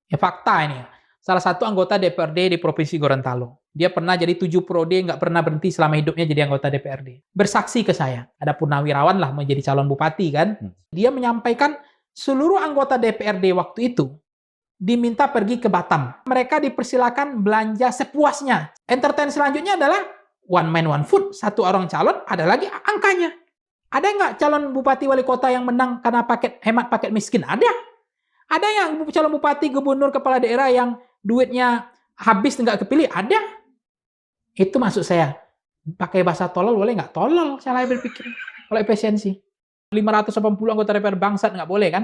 Ya fakta ini ya. Salah satu anggota DPRD di Provinsi Gorontalo. Dia pernah jadi 7 periode, nggak pernah berhenti selama hidupnya jadi anggota DPRD. Bersaksi ke saya. Ada purnawirawan lah menjadi calon bupati kan. Dia menyampaikan seluruh anggota DPRD waktu itu diminta pergi ke Batam. Mereka dipersilakan belanja sepuasnya. Entertain selanjutnya adalah one man one food. Satu orang calon, ada lagi angkanya. Ada nggak calon bupati wali kota yang menang karena hemat paket miskin? Ada. Ada yang calon bupati, gubernur, kepala daerah yang duitnya habis nggak kepilih? Ada. Itu maksud saya. Pakai bahasa tolol boleh nggak? Tolol, saya berpikir. Kalau efisiensi. 580 anggota DPR bangsat nggak boleh kan?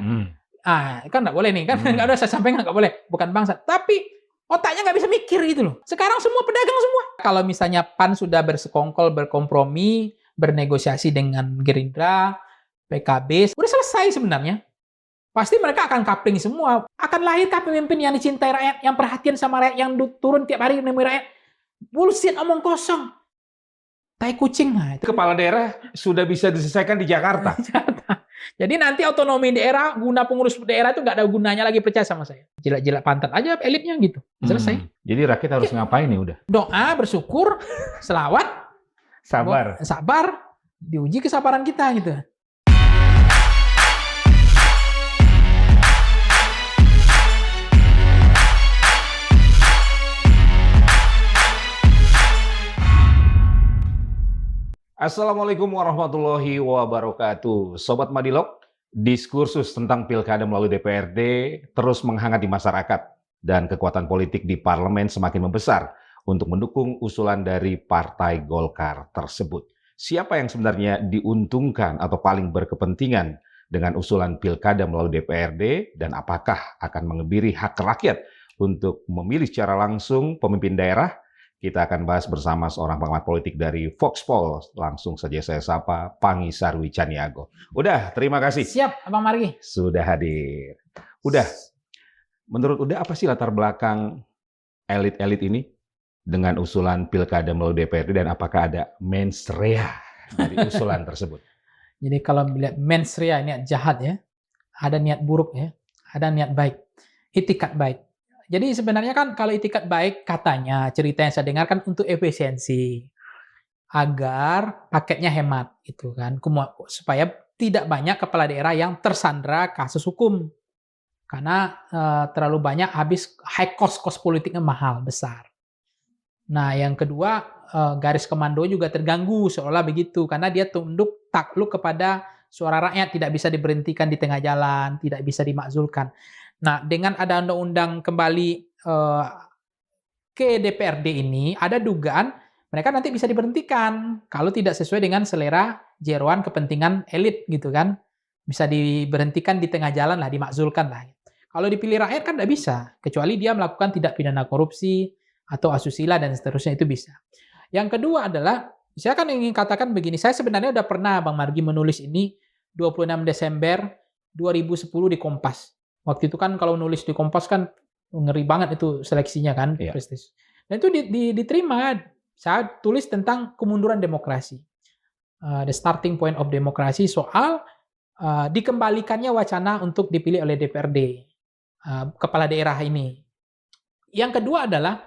Kan nggak boleh nih. Kan nggak ada, saya sampaikan nggak boleh. Bukan bangsat. Tapi otaknya nggak bisa mikir gitu loh. Sekarang semua pedagang semua. Kalau misalnya PAN sudah bersekongkol, berkompromi, bernegosiasi dengan Gerindra, PKB, udah selesai sebenarnya. Pasti mereka akan kapling semua. Akan lahirkah pemimpin yang dicintai rakyat, yang perhatian sama rakyat, yang turun tiap hari menemui rakyat? Bullshit, omong kosong. Tai kucing. Nah, itu. Kepala daerah sudah bisa diselesaikan di Jakarta. Jadi nanti otonomi daerah, guna pengurus daerah itu nggak ada gunanya lagi, percaya sama saya. Jilat-jilat pantat aja elitnya gitu. Selesai. Jadi rakyat harus ngapain nih udah? Doa, bersyukur, selawat, sabar, diuji kesabaran kita gitu. Assalamualaikum warahmatullahi wabarakatuh. Sobat Madilog, diskursus tentang pilkada melalui DPRD terus menghangat di masyarakat dan kekuatan politik di parlemen semakin membesar untuk mendukung usulan dari Partai Golkar tersebut. Siapa yang sebenarnya diuntungkan atau paling berkepentingan dengan usulan pilkada melalui DPRD dan apakah akan mengebiri hak rakyat untuk memilih secara langsung pemimpin daerah? Kita akan bahas bersama seorang pengamat politik dari Voxpol. Langsung saja saya sapa Pangi Sarwi Caniago. Udah, terima kasih. Siap, Abang Margi. Sudah hadir. Udah, menurut Uda apa sih latar belakang elit-elit ini dengan usulan pilkada melalui DPRD dan apakah ada mens rea dari usulan tersebut? Jadi kalau melihat mens rea, niat jahat ya, ada niat buruk ya, ada niat baik, itikat baik. Jadi sebenarnya kan kalau itikat baik katanya cerita yang saya dengarkan untuk efisiensi agar paketnya hemat gitu kan, supaya tidak banyak kepala daerah yang tersandra kasus hukum karena terlalu banyak habis high cost politiknya mahal besar. Nah yang kedua garis komando juga terganggu seolah begitu karena dia tunduk takluk kepada suara rakyat, tidak bisa diberhentikan di tengah jalan, tidak bisa dimakzulkan. Nah, dengan ada undang-undang kembali ke DPRD ini, ada dugaan mereka nanti bisa diberhentikan kalau tidak sesuai dengan selera jeroan kepentingan elit gitu kan. Bisa diberhentikan di tengah jalan lah, dimakzulkan lah. Kalau dipilih rakyat kan tidak bisa, kecuali dia melakukan tindak pidana korupsi atau asusila dan seterusnya itu bisa. Yang kedua adalah, saya kan ingin katakan begini, saya sebenarnya udah pernah Bang Margi menulis ini 26 Desember 2010 di Kompas. Waktu itu kan kalau nulis di Kompas kan ngeri banget itu seleksinya kan, prestis. Dan itu diterima. Saya tulis tentang kemunduran demokrasi. The starting point of demokrasi soal dikembalikannya wacana untuk dipilih oleh DPRD, kepala daerah ini. Yang kedua adalah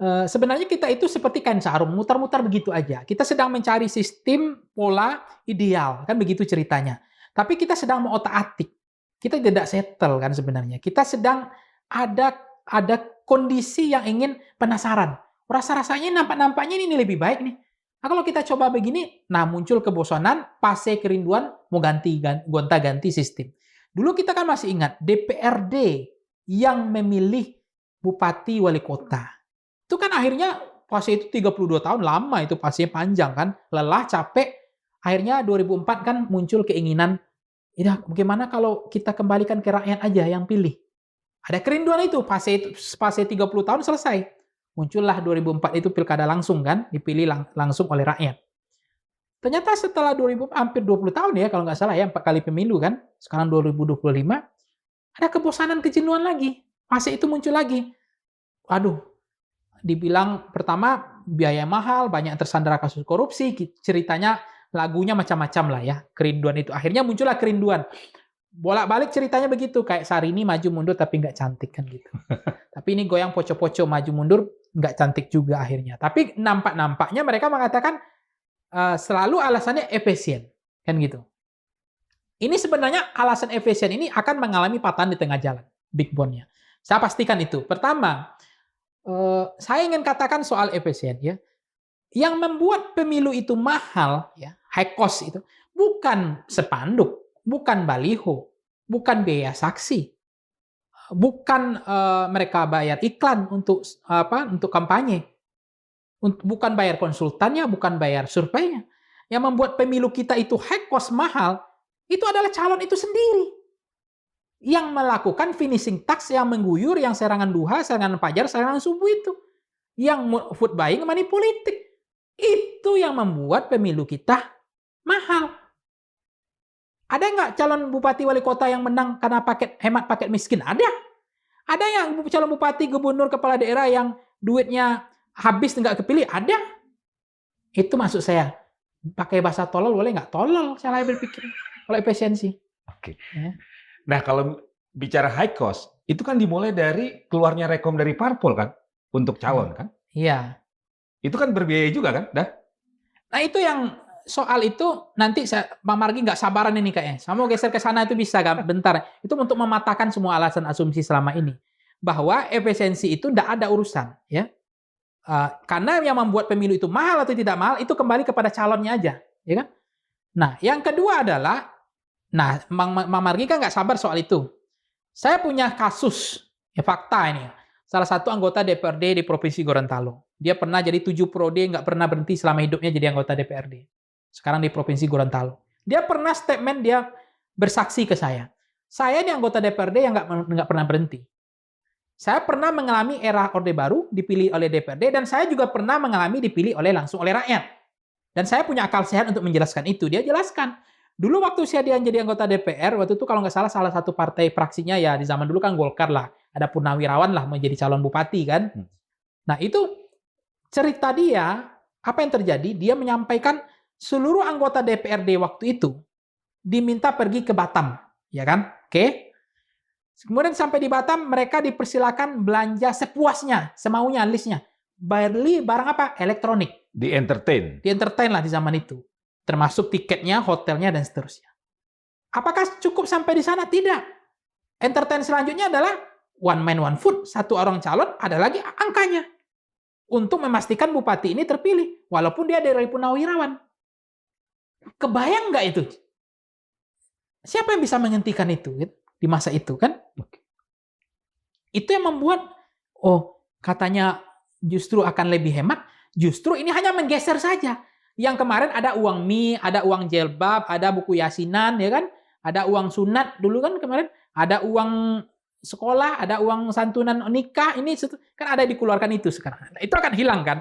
sebenarnya kita itu seperti kain sarung, mutar-mutar begitu aja. Kita sedang mencari sistem pola ideal, kan begitu ceritanya. Tapi kita sedang mau otak-atik. Kita tidak settle kan sebenarnya. Kita sedang ada kondisi yang ingin penasaran. Rasa-rasanya nampaknya ini lebih baik nih. Nah, kalau kita coba begini, nah muncul kebosanan, fase kerinduan, mau gonta-ganti sistem. Dulu kita kan masih ingat DPRD yang memilih bupati wali kota. Itu kan akhirnya fase itu 32 tahun, lama itu fase panjang kan, lelah, capek. Akhirnya 2004 kan muncul keinginan, ya, bagaimana kalau kita kembalikan ke rakyat aja yang pilih? Ada kerinduan itu, fase 30 tahun selesai. Muncullah 2004 itu pilkada langsung kan, dipilih langsung oleh rakyat. Ternyata setelah hampir 20 tahun ya, kalau nggak salah ya, 4 kali pemilu kan, sekarang 2025, ada kebosanan, kejenuhan lagi. Fase itu muncul lagi. Waduh, dibilang pertama biaya mahal, banyak tersandra kasus korupsi, ceritanya lagunya macam-macam lah ya, kerinduan itu. Akhirnya muncullah kerinduan. bolak-balik ceritanya begitu, kayak Sarini maju mundur tapi nggak cantik kan gitu. Tapi ini goyang poco-poco maju mundur nggak cantik juga akhirnya. Tapi nampaknya mereka mengatakan selalu alasannya efisien kan gitu. Ini sebenarnya alasan efisien ini akan mengalami patahan di tengah jalan, big bond-nya. Saya pastikan itu. Pertama, saya ingin katakan soal efisien ya. Yang membuat pemilu itu mahal ya, high cost itu bukan spanduk, bukan baliho, bukan biaya saksi, bukan mereka bayar iklan untuk kampanye, bukan bayar konsultannya, bukan bayar surveinya. Yang membuat pemilu kita itu high cost mahal itu adalah calon itu sendiri yang melakukan finishing touch, yang mengguyur, yang serangan duha, serangan fajar, serangan subuh itu, yang vote buying, money politik. Itu yang membuat pemilu kita mahal. Ada nggak calon bupati wali kota yang menang karena hemat paket miskin? Ada. Ada yang calon bupati, gubernur, kepala daerah yang duitnya habis nggak kepilih? Ada. Itu maksud saya. Pakai bahasa tolol boleh nggak? Tolol, saya berpikir. Kalau efisiensi. Oke. Ya. Nah, kalau bicara high cost, itu kan dimulai dari keluarnya rekom dari parpol kan? Untuk calon kan? Iya. Itu kan berbiaya juga kan? Nah itu yang soal itu nanti Bang Margi nggak sabaran ini kayaknya. Saya mau geser ke sana itu bisa kan? Bentar. Itu untuk mematahkan semua alasan asumsi selama ini. Bahwa efisiensi itu tidak ada urusan. Ya. Karena yang membuat pemilu itu mahal atau tidak mahal, itu kembali kepada calonnya aja. Ya kan? Nah, yang kedua adalah, Bang Margi kan nggak sabar soal itu. Saya punya kasus, ya fakta ini. Salah satu anggota DPRD di Provinsi Gorontalo. Dia pernah jadi 7 periode, nggak pernah berhenti selama hidupnya jadi anggota DPRD. Sekarang di Provinsi Gorontalo. Dia pernah statement, dia bersaksi ke saya. Saya ini anggota DPRD yang nggak pernah berhenti. Saya pernah mengalami era Orde Baru, dipilih oleh DPRD, dan saya juga pernah mengalami dipilih langsung oleh rakyat. Dan saya punya akal sehat untuk menjelaskan itu. Dia jelaskan. Dulu waktu dia jadi anggota DPR, waktu itu kalau nggak salah satu partai fraksinya ya di zaman dulu kan Golkar lah. Ada Purnawirawan lah menjadi calon bupati kan. Nah itu cerita dia, apa yang terjadi? Dia menyampaikan seluruh anggota DPRD waktu itu diminta pergi ke Batam. Ya kan? Oke. Kemudian sampai di Batam, mereka dipersilakan belanja sepuasnya, semaunya listnya. Beli barang apa? Elektronik. Di entertain. Di entertain lah di zaman itu. Termasuk tiketnya, hotelnya, dan seterusnya. Apakah cukup sampai di sana? Tidak. Entertain selanjutnya adalah one man, one food. Satu orang calon, ada lagi angkanya. Untuk memastikan bupati ini terpilih. Walaupun dia dari Purnawirawan. Kebayang nggak itu? Siapa yang bisa menghentikan itu? Di masa itu kan? Itu yang membuat, katanya justru akan lebih hemat. Justru ini hanya menggeser saja. Yang kemarin ada uang mie, ada uang jilbab, ada buku yasinan, ya kan? Ada uang sunat dulu kan kemarin. Ada uang sekolah, ada uang santunan nikah. Ini kan ada dikeluarkan itu sekarang. Nah, itu akan hilang kan?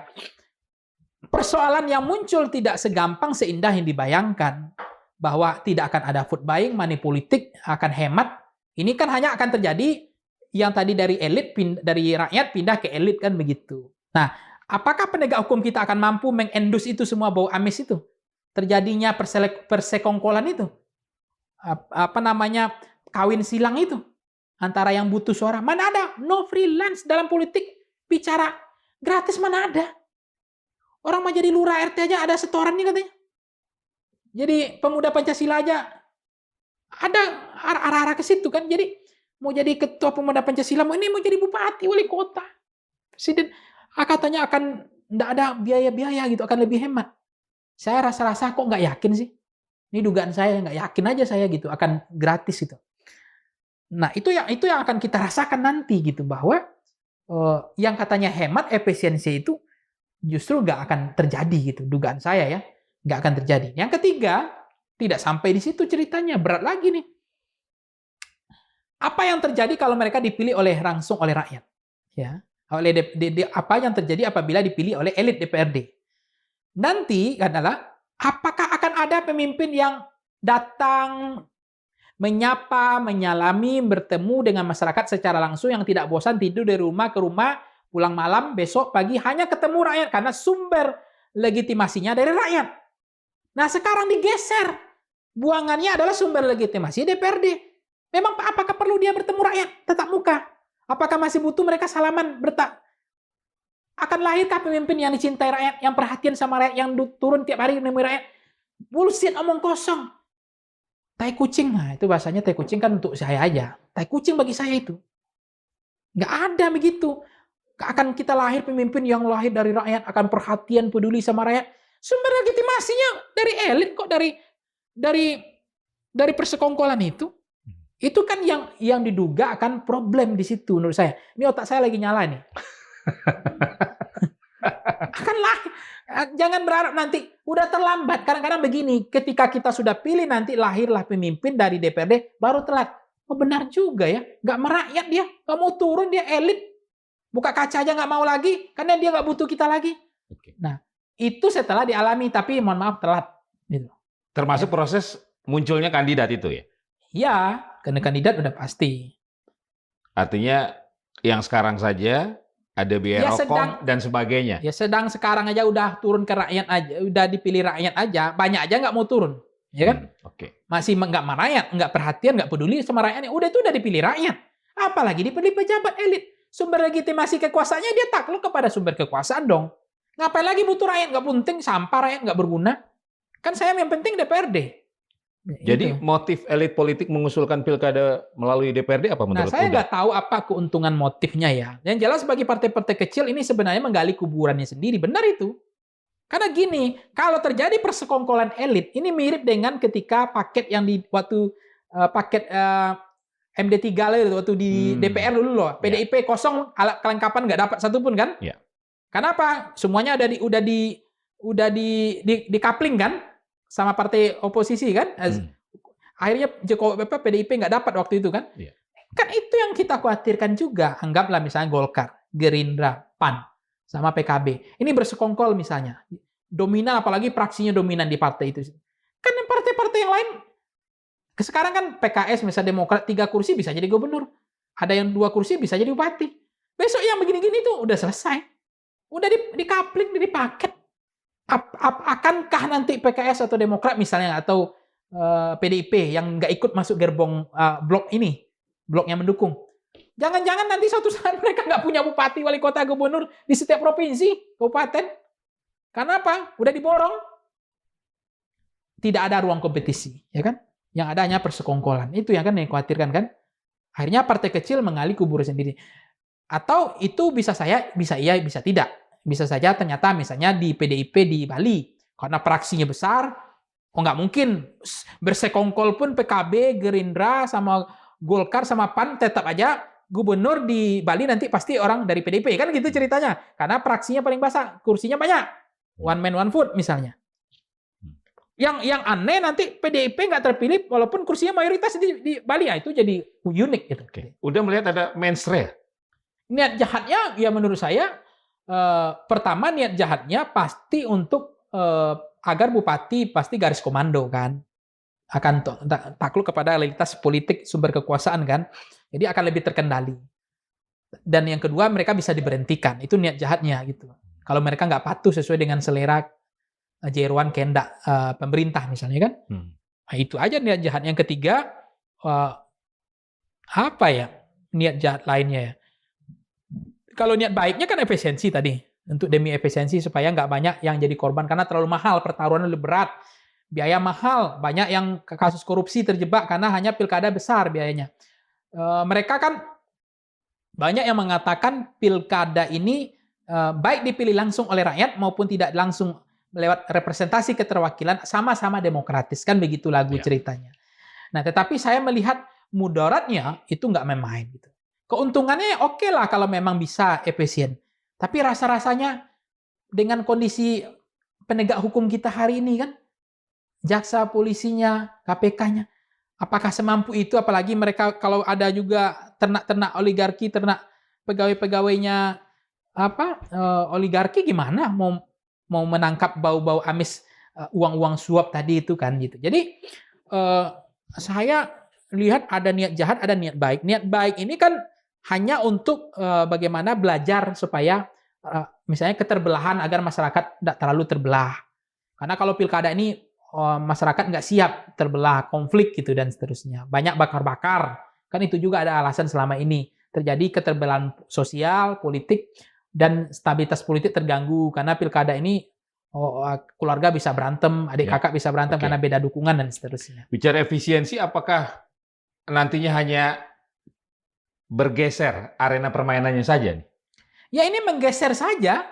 Persoalan yang muncul tidak segampang seindah yang dibayangkan. Bahwa tidak akan ada vote buying, money politik, akan hemat. Ini kan hanya akan terjadi yang tadi dari elit, dari rakyat pindah ke elit kan begitu. Nah, apakah penegak hukum kita akan mampu mengendus itu semua bau amis itu? Terjadinya persekongkolan itu? Kawin silang itu? Antara yang butuh suara. Mana ada? No freelance dalam politik. Bicara gratis mana ada? Orang mau jadi lurah RT aja ada setorannya katanya. Jadi pemuda Pancasila aja ada arah-arah ke situ kan. Jadi mau jadi ketua pemuda Pancasila, mau jadi bupati, wali kota, presiden. Katanya akan tidak ada biaya-biaya gitu, akan lebih hemat. Saya rasa-rasa kok nggak yakin sih. Ini dugaan saya, nggak yakin aja saya gitu, akan gratis gitu. Nah itu yang akan kita rasakan nanti gitu, bahwa yang katanya hemat, efisiensi itu justru nggak akan terjadi gitu, dugaan saya ya, nggak akan terjadi. Yang ketiga, tidak sampai di situ ceritanya, berat lagi nih. Apa yang terjadi kalau mereka dipilih langsung oleh rakyat? Ya. Apa yang terjadi apabila dipilih oleh elit DPRD? Nanti adalah apakah akan ada pemimpin yang datang menyapa, menyalami, bertemu dengan masyarakat secara langsung yang tidak bosan tidur dari rumah ke rumah, pulang malam, besok pagi hanya ketemu rakyat karena sumber legitimasinya dari rakyat. Nah, sekarang digeser. Buangannya adalah sumber legitimasi DPRD. Memang apakah perlu dia bertemu rakyat tatap muka? Apakah masih butuh mereka salaman akan lahirkah pemimpin yang dicintai rakyat, yang perhatian sama rakyat, yang turun tiap hari menemui rakyat? Bullshit, omong kosong. Tai kucing, nah itu bahasanya tai kucing kan untuk saya aja. Tai kucing bagi saya itu. Nggak ada begitu. Akan kita lahir pemimpin yang lahir dari rakyat, akan perhatian, peduli sama rakyat. Sumber legitimasinya dari elit kok, dari persekongkolan itu. Itu kan yang diduga akan problem di situ menurut saya. Ini otak saya lagi nyala nih. Jangan berharap nanti udah terlambat. Kadang-kadang begini, ketika kita sudah pilih nanti lahirlah pemimpin dari DPRD baru telat. Oh benar juga ya, nggak merakyat dia, nggak mau turun, dia elit. Buka kaca aja nggak mau lagi, karena dia nggak butuh kita lagi. Nah, itu setelah dialami, tapi mohon maaf telat. Gitu. Termasuk proses munculnya kandidat itu ya? Ya, karena kandidat udah pasti. Artinya yang sekarang saja ada biaya rokok dan sebagainya. Ya sedang sekarang aja udah turun ke rakyat aja, udah dipilih rakyat aja, banyak aja nggak mau turun, ya kan? Masih nggak merakyat, nggak perhatian, nggak peduli sama rakyatnya. Udah dipilih rakyat, apalagi dipilih pejabat elit. Sumber legitimasi kekuasaannya dia takluk kepada sumber kekuasaan dong. Ngapain lagi butuh rakyat? Nggak penting, sampah rakyat nggak berguna. Kan saya yang penting DPRD. Jadi motif elit politik mengusulkan pilkada melalui DPRD apa menurut Anda? Nah, saya nggak tahu apa keuntungan motifnya ya. Yang jelas bagi partai-partai kecil ini sebenarnya menggali kuburannya sendiri. Benar itu. Karena gini, kalau terjadi persekongkolan elit, ini mirip dengan ketika paket yang di waktu paket MD3 lah waktu di DPR dulu loh. PDIP kosong, alat kelengkapan nggak dapat satupun kan? Ya. Kenapa? Semuanya udah di coupling kan? Sama partai oposisi kan, akhirnya Jokowi PDIP nggak dapat waktu itu kan, kan itu yang kita khawatirkan juga. Anggaplah misalnya Golkar, Gerindra, PAN, sama PKB, ini bersekongkol misalnya, dominan apalagi fraksinya dominan di partai itu, kan yang partai-partai yang lain, sekarang kan PKS misalnya Demokrat 3 kursi bisa jadi gubernur, ada yang 2 kursi bisa jadi bupati, besok yang begini-gini tuh udah selesai, udah di coupling, di paket. Akankah nanti PKS atau Demokrat misalnya atau PDIP yang nggak ikut masuk gerbong blok yang mendukung? Jangan-jangan nanti suatu saat mereka nggak punya bupati, wali kota, gubernur di setiap provinsi, kabupaten. Karena apa? Udah diborong. Tidak ada ruang kompetisi, ya kan? Yang ada hanya persekongkolan. Itu yang kan yang dikhawatirkan kan? Akhirnya partai kecil mengali kubur sendiri. Atau itu bisa iya, bisa tidak. Bisa saja ternyata misalnya di PDIP di Bali, karena fraksinya besar, nggak mungkin bersekongkol pun PKB, Gerindra, sama Golkar, sama PAN, tetap aja gubernur di Bali nanti pasti orang dari PDIP, kan gitu ceritanya. Karena fraksinya paling besar, kursinya banyak. One man, one vote misalnya. Yang aneh nanti PDIP nggak terpilih walaupun kursinya mayoritas di Bali, ya itu jadi unik gitu. Udah melihat ada mensrea? Niat jahatnya ya menurut saya, pertama niat jahatnya pasti untuk agar bupati pasti garis komando kan, akan takluk kepada realitas politik sumber kekuasaan kan, jadi akan lebih terkendali. Dan yang kedua mereka bisa diberhentikan, itu niat jahatnya gitu. Kalau mereka nggak patuh sesuai dengan selera jeroan kehendak pemerintah misalnya kan, nah, itu aja niat jahat. Yang ketiga apa ya niat jahat lainnya ya? Kalau niat baiknya kan efisiensi tadi, untuk demi efisiensi supaya nggak banyak yang jadi korban karena terlalu mahal, pertaruhannya lebih berat, biaya mahal, banyak yang kasus korupsi terjebak karena hanya pilkada besar biayanya. Mereka kan banyak yang mengatakan pilkada ini baik dipilih langsung oleh rakyat maupun tidak langsung lewat representasi keterwakilan, sama-sama demokratis, kan begitu lagu ceritanya. Nah, tetapi saya melihat mudaratnya itu nggak main-main gitu. Keuntungannya oke lah kalau memang bisa efisien. Tapi rasa-rasanya dengan kondisi penegak hukum kita hari ini kan, jaksa, polisinya, KPK-nya, apakah semampu itu? Apalagi mereka kalau ada juga ternak-ternak oligarki, ternak pegawai-pegawainya oligarki, gimana mau menangkap bau-bau amis uang-uang suap tadi itu kan gitu. Jadi saya lihat ada niat jahat, ada niat baik. Niat baik ini kan hanya untuk bagaimana belajar supaya misalnya keterbelahan agar masyarakat tidak terlalu terbelah. Karena kalau pilkada ini masyarakat nggak siap, terbelah, konflik gitu dan seterusnya. Banyak bakar-bakar. Kan itu juga ada alasan selama ini terjadi keterbelahan sosial, politik, dan stabilitas politik terganggu karena pilkada ini keluarga bisa berantem, adik Ya, kakak bisa berantem oke. karena beda dukungan dan seterusnya. Bicara efisiensi, apakah nantinya hanya bergeser arena permainannya saja nih? Ya ini menggeser saja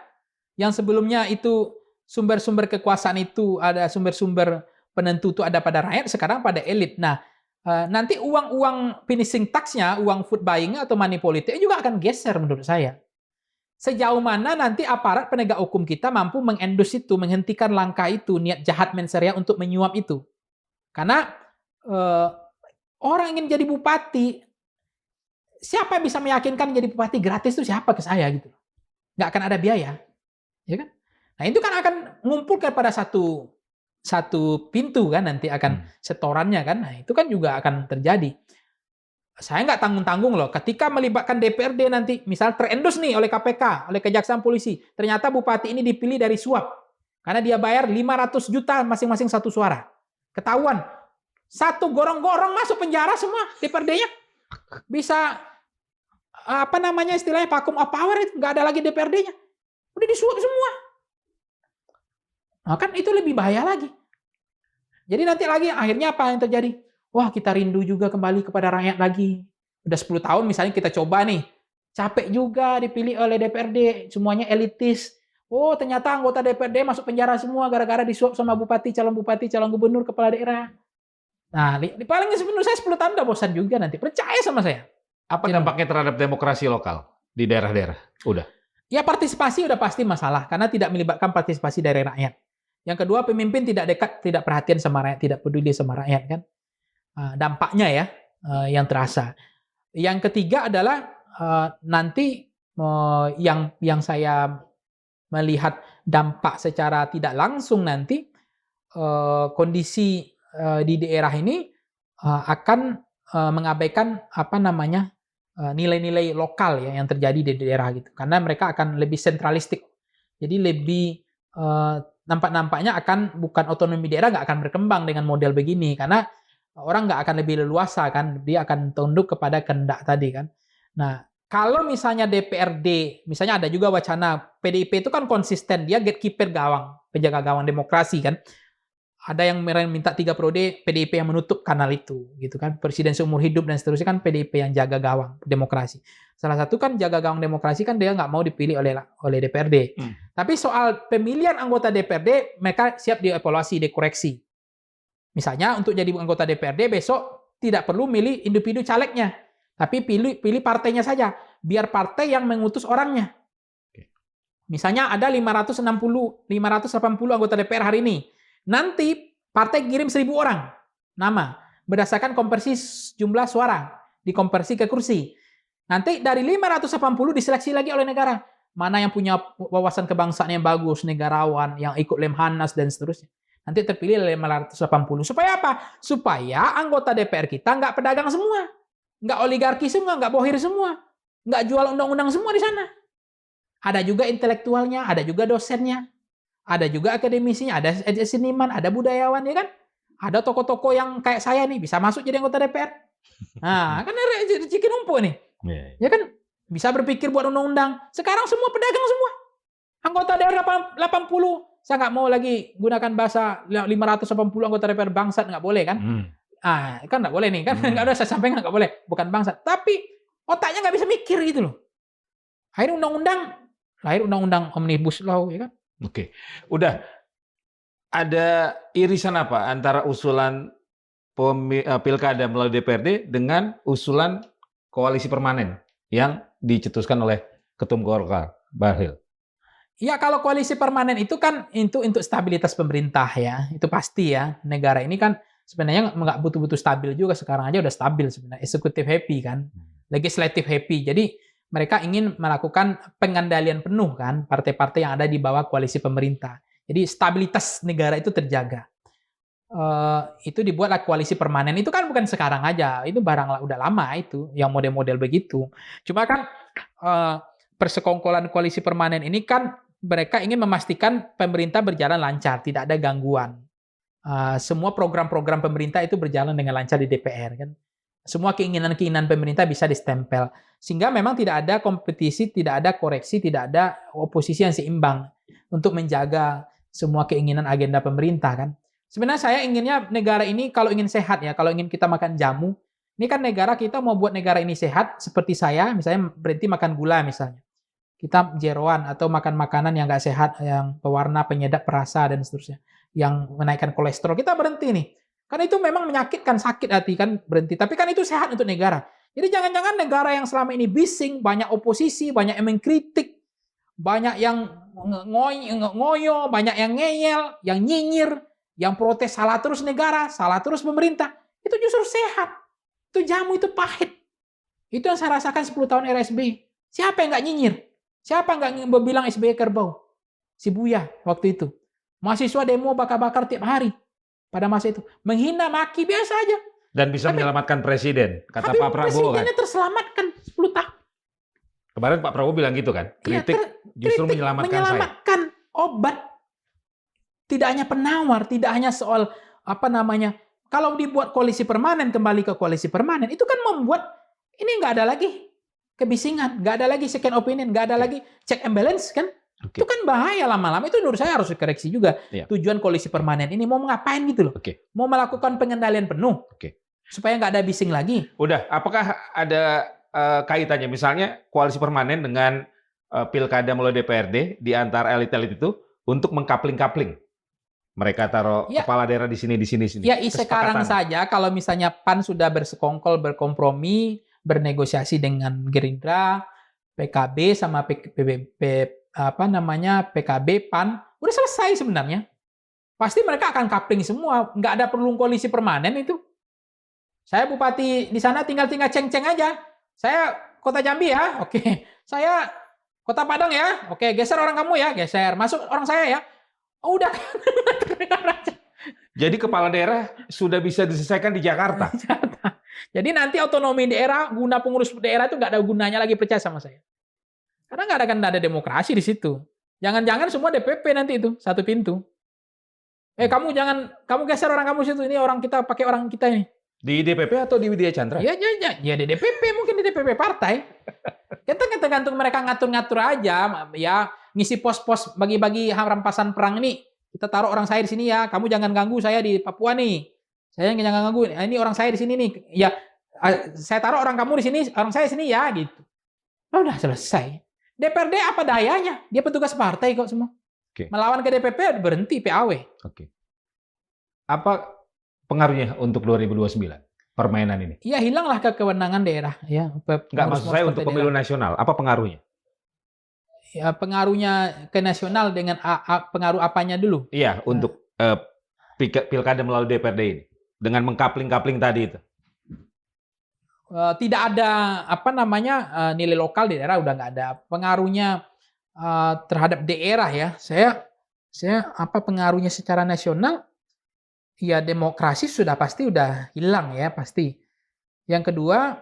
yang sebelumnya itu sumber-sumber kekuasaan itu ada sumber-sumber penentu itu ada pada rakyat, sekarang pada elit. Nah, nanti uang-uang finishing tax-nya, uang food buying atau money politik juga akan geser menurut saya. Sejauh mana nanti aparat penegak hukum kita mampu mengendus itu, menghentikan langkah itu, niat jahat mensreah untuk menyuap itu. Karena eh, orang ingin jadi bupati, siapa yang bisa meyakinkan jadi bupati gratis itu siapa ke saya gitu. Nggak akan ada biaya, ya kan? Nah itu kan akan ngumpul kepada satu pintu kan nanti akan setorannya kan. Nah itu kan juga akan terjadi. Saya nggak tanggung-tanggung loh. Ketika melibatkan DPRD nanti, misal terendus nih oleh KPK, oleh Kejaksaan Polisi, ternyata bupati ini dipilih dari suap. Karena dia bayar 500 juta masing-masing satu suara. Ketahuan. Satu gorong-gorong masuk penjara semua DPRD-nya. Bisa, apa namanya istilahnya, vacuum of power itu. Nggak ada lagi DPRD-nya. Udah disuap semua. Nah kan itu lebih bahaya lagi. Jadi nanti lagi akhirnya apa yang terjadi? Wah, kita rindu juga kembali kepada rakyat lagi. Udah 10 tahun misalnya kita coba nih. Capek juga dipilih oleh DPRD, semuanya elitis. Oh, ternyata anggota DPRD masuk penjara semua gara-gara disuap sama bupati, calon gubernur, kepala daerah. Nah, paling menurut saya 10 tahun udah bosan juga nanti. Percaya sama saya. Apa dampaknya terhadap demokrasi lokal di daerah-daerah? Udah. Ya partisipasi udah pasti masalah karena tidak melibatkan partisipasi dari rakyat. Yang kedua, pemimpin tidak dekat, tidak perhatian sama rakyat, tidak peduli sama rakyat kan. Dampaknya ya yang terasa. Yang ketiga adalah nanti yang saya melihat dampak secara tidak langsung nanti kondisi di daerah ini akan mengabaikan apa namanya nilai-nilai lokal ya yang terjadi di daerah gitu. Karena mereka akan lebih sentralistik. Jadi lebih nampak-nampaknya akan bukan otonomi daerah nggak akan berkembang dengan model begini karena orang nggak akan lebih leluasa kan, dia akan tunduk kepada kehendak tadi kan. Nah, kalau misalnya DPRD, misalnya ada juga wacana PDIP itu kan konsisten, dia gatekeeper gawang, penjaga gawang demokrasi kan. Ada yang minta 3 periode, PDIP yang menutup kanal itu, gitu kan. Presiden seumur hidup dan seterusnya kan PDIP yang jaga gawang demokrasi. Salah satu kan jaga gawang demokrasi kan dia nggak mau dipilih oleh DPRD. Tapi soal pemilihan anggota DPRD, mereka siap dievaluasi, dikoreksi. Misalnya untuk jadi anggota DPRD besok tidak perlu milih individu calegnya, tapi pilih partainya saja, biar partai yang mengutus orangnya. Misalnya ada 580 anggota DPR hari ini. Nanti partai kirim 1.000 orang nama berdasarkan konversi jumlah suara, dikonversi ke kursi. Nanti dari 580 diseleksi lagi oleh negara. Mana yang punya wawasan kebangsaan yang bagus, negarawan, yang ikut Lemhanas dan seterusnya. Nanti terpilih 580. Supaya apa? Supaya anggota DPR kita nggak pedagang semua. Nggak oligarki semua, nggak bohir semua. Nggak jual undang-undang semua di sana. Ada juga intelektualnya, ada juga dosennya. Ada juga akademisinya, ada seniman, ada budayawan, ya kan? Ada tokoh-tokoh yang kayak saya nih, bisa masuk jadi anggota DPR. Nah, kan rezeki numpuk nih. Ya kan? Bisa berpikir buat undang-undang. Sekarang semua pedagang semua. Anggota daerah 80, saya nggak mau lagi gunakan bahasa 580 anggota DPR bangsat, nggak boleh kan? Kan nggak boleh nih, kan nggak ada saya sampaikan nggak boleh, bukan bangsat. Tapi otaknya nggak bisa mikir gitu loh. Lahir undang-undang omnibus law, ya kan? Oke, udah ada irisan apa antara usulan pilkada melalui DPRD dengan usulan koalisi permanen yang dicetuskan oleh Ketum Golkar, Bahlil? Ya kalau koalisi permanen itu kan untuk stabilitas pemerintah ya, itu pasti ya. Negara ini kan sebenarnya nggak butuh-butuh stabil juga, sekarang aja udah stabil sebenarnya. Eksekutif happy kan, legislatif happy. Jadi mereka ingin melakukan pengendalian penuh kan partai-partai yang ada di bawah koalisi pemerintah. Jadi stabilitas negara itu terjaga. Itu dibuatlah koalisi permanen. Itu kan bukan sekarang aja, itu barang udah lama itu yang model-model begitu. Cuma kan persekongkolan koalisi permanen ini kan mereka ingin memastikan pemerintah berjalan lancar, tidak ada gangguan. semua program-program pemerintah itu berjalan dengan lancar di DPR kan. Semua keinginan-keinginan pemerintah bisa distempel. Sehingga memang tidak ada kompetisi, tidak ada koreksi, tidak ada oposisi yang seimbang untuk menjaga semua keinginan agenda pemerintah kan. Sebenarnya saya inginnya negara ini kalau ingin sehat ya, kalau ingin kita makan jamu, ini kan negara kita mau buat negara ini sehat seperti saya, misalnya berhenti makan gula misalnya. Kita jeroan atau makan makanan yang nggak sehat, yang pewarna, penyedap perasa, dan seterusnya. Yang menaikkan kolesterol, kita berhenti nih. Karena itu memang menyakitkan, sakit hati kan berhenti. Tapi kan itu sehat untuk negara. Jadi jangan-jangan negara yang selama ini bising, banyak oposisi, banyak yang mengkritik, banyak yang ngoyo, banyak yang ngeyel, yang nyinyir, yang protes salah terus negara, salah terus pemerintah. Itu justru sehat. Itu jamu, itu pahit. Itu yang saya rasakan 10 tahun era SBY. Siapa yang nggak nyinyir? Siapa nggak bilang SBY kerbau? Si Buya waktu itu. Mahasiswa demo bakar-bakar tiap hari pada masa itu. Menghina, maki, biasa aja. Dan bisa menyelamatkan presiden, kata Pak Prabowo kan. Presidennya terselamatkan 10 tahun. Kemarin Pak Prabowo bilang gitu kan. Kritik justru menyelamatkan saya. Obat. Tidak hanya penawar, tidak hanya soal kalau dibuat koalisi permanen, kembali ke koalisi permanen, itu kan membuat ini nggak ada lagi kebisingan, nggak ada lagi second opinion, nggak ada lagi check and balance kan. Itu kan bahaya lama-lama. Itu menurut saya harus dikoreksi juga. Tujuan koalisi permanen ini mau ngapain gitu loh. Mau melakukan pengendalian penuh. Supaya nggak ada bising lagi. Udah, apakah ada kaitannya misalnya koalisi permanen dengan pilkada melalui DPRD di antara elit-elit itu untuk mengkapling-kapling? Mereka taruh kepala daerah di sini. Ya, sekarang saja kalau misalnya PAN sudah bersekongkol, berkompromi, bernegosiasi dengan Gerindra, PKB sama PKB, PAN, udah selesai sebenarnya. Pasti mereka akan kapling semua, nggak ada perlu koalisi permanen itu. Saya bupati di sana tinggal ceng-ceng aja. Saya Kota Jambi ya, oke. Saya Kota Padang ya, oke. Geser orang kamu ya, geser. Masuk orang saya ya. Oh, udah. Jadi kepala daerah sudah bisa diselesaikan di Jakarta. Jadi nanti otonomi daerah, guna pengurus daerah itu nggak ada gunanya lagi, percaya sama saya. Karena nggak ada demokrasi di situ. Jangan-jangan semua DPP nanti itu, satu pintu. Kamu geser orang kamu situ, ini orang kita pakai orang kita ini. Di DPP atau di Widya Chandra? Ya di DPP, mungkin di DPP partai. Kita tergantung mereka ngatur-ngatur aja, ya ngisi pos-pos bagi-bagi rampasan perang ini. Kita taruh orang saya di sini ya, kamu jangan ganggu saya di Papua nih. Saya jangan ganggu, ini orang saya di sini nih. Ya, saya taruh orang kamu di sini, orang saya di sini ya, gitu. Oh, udah selesai. DPRD apa dayanya? Dia petugas partai kok semua. Melawan ke DPP berhenti PAW. Apa pengaruhnya untuk 2029 permainan ini? Ya, hilanglah kewenangan daerah. Ya, nggak, maksud saya untuk pemilu nasional. Apa pengaruhnya? Ya, pengaruhnya ke nasional dengan pengaruh apanya dulu? Iya, untuk pilkada melalui DPRD ini. Dengan mengkapling-kapling tadi itu. Tidak ada nilai lokal di daerah, udah nggak ada. Pengaruhnya terhadap daerah ya. Saya pengaruhnya secara nasional? Ya, demokrasi sudah pasti udah hilang ya, pasti. Yang kedua,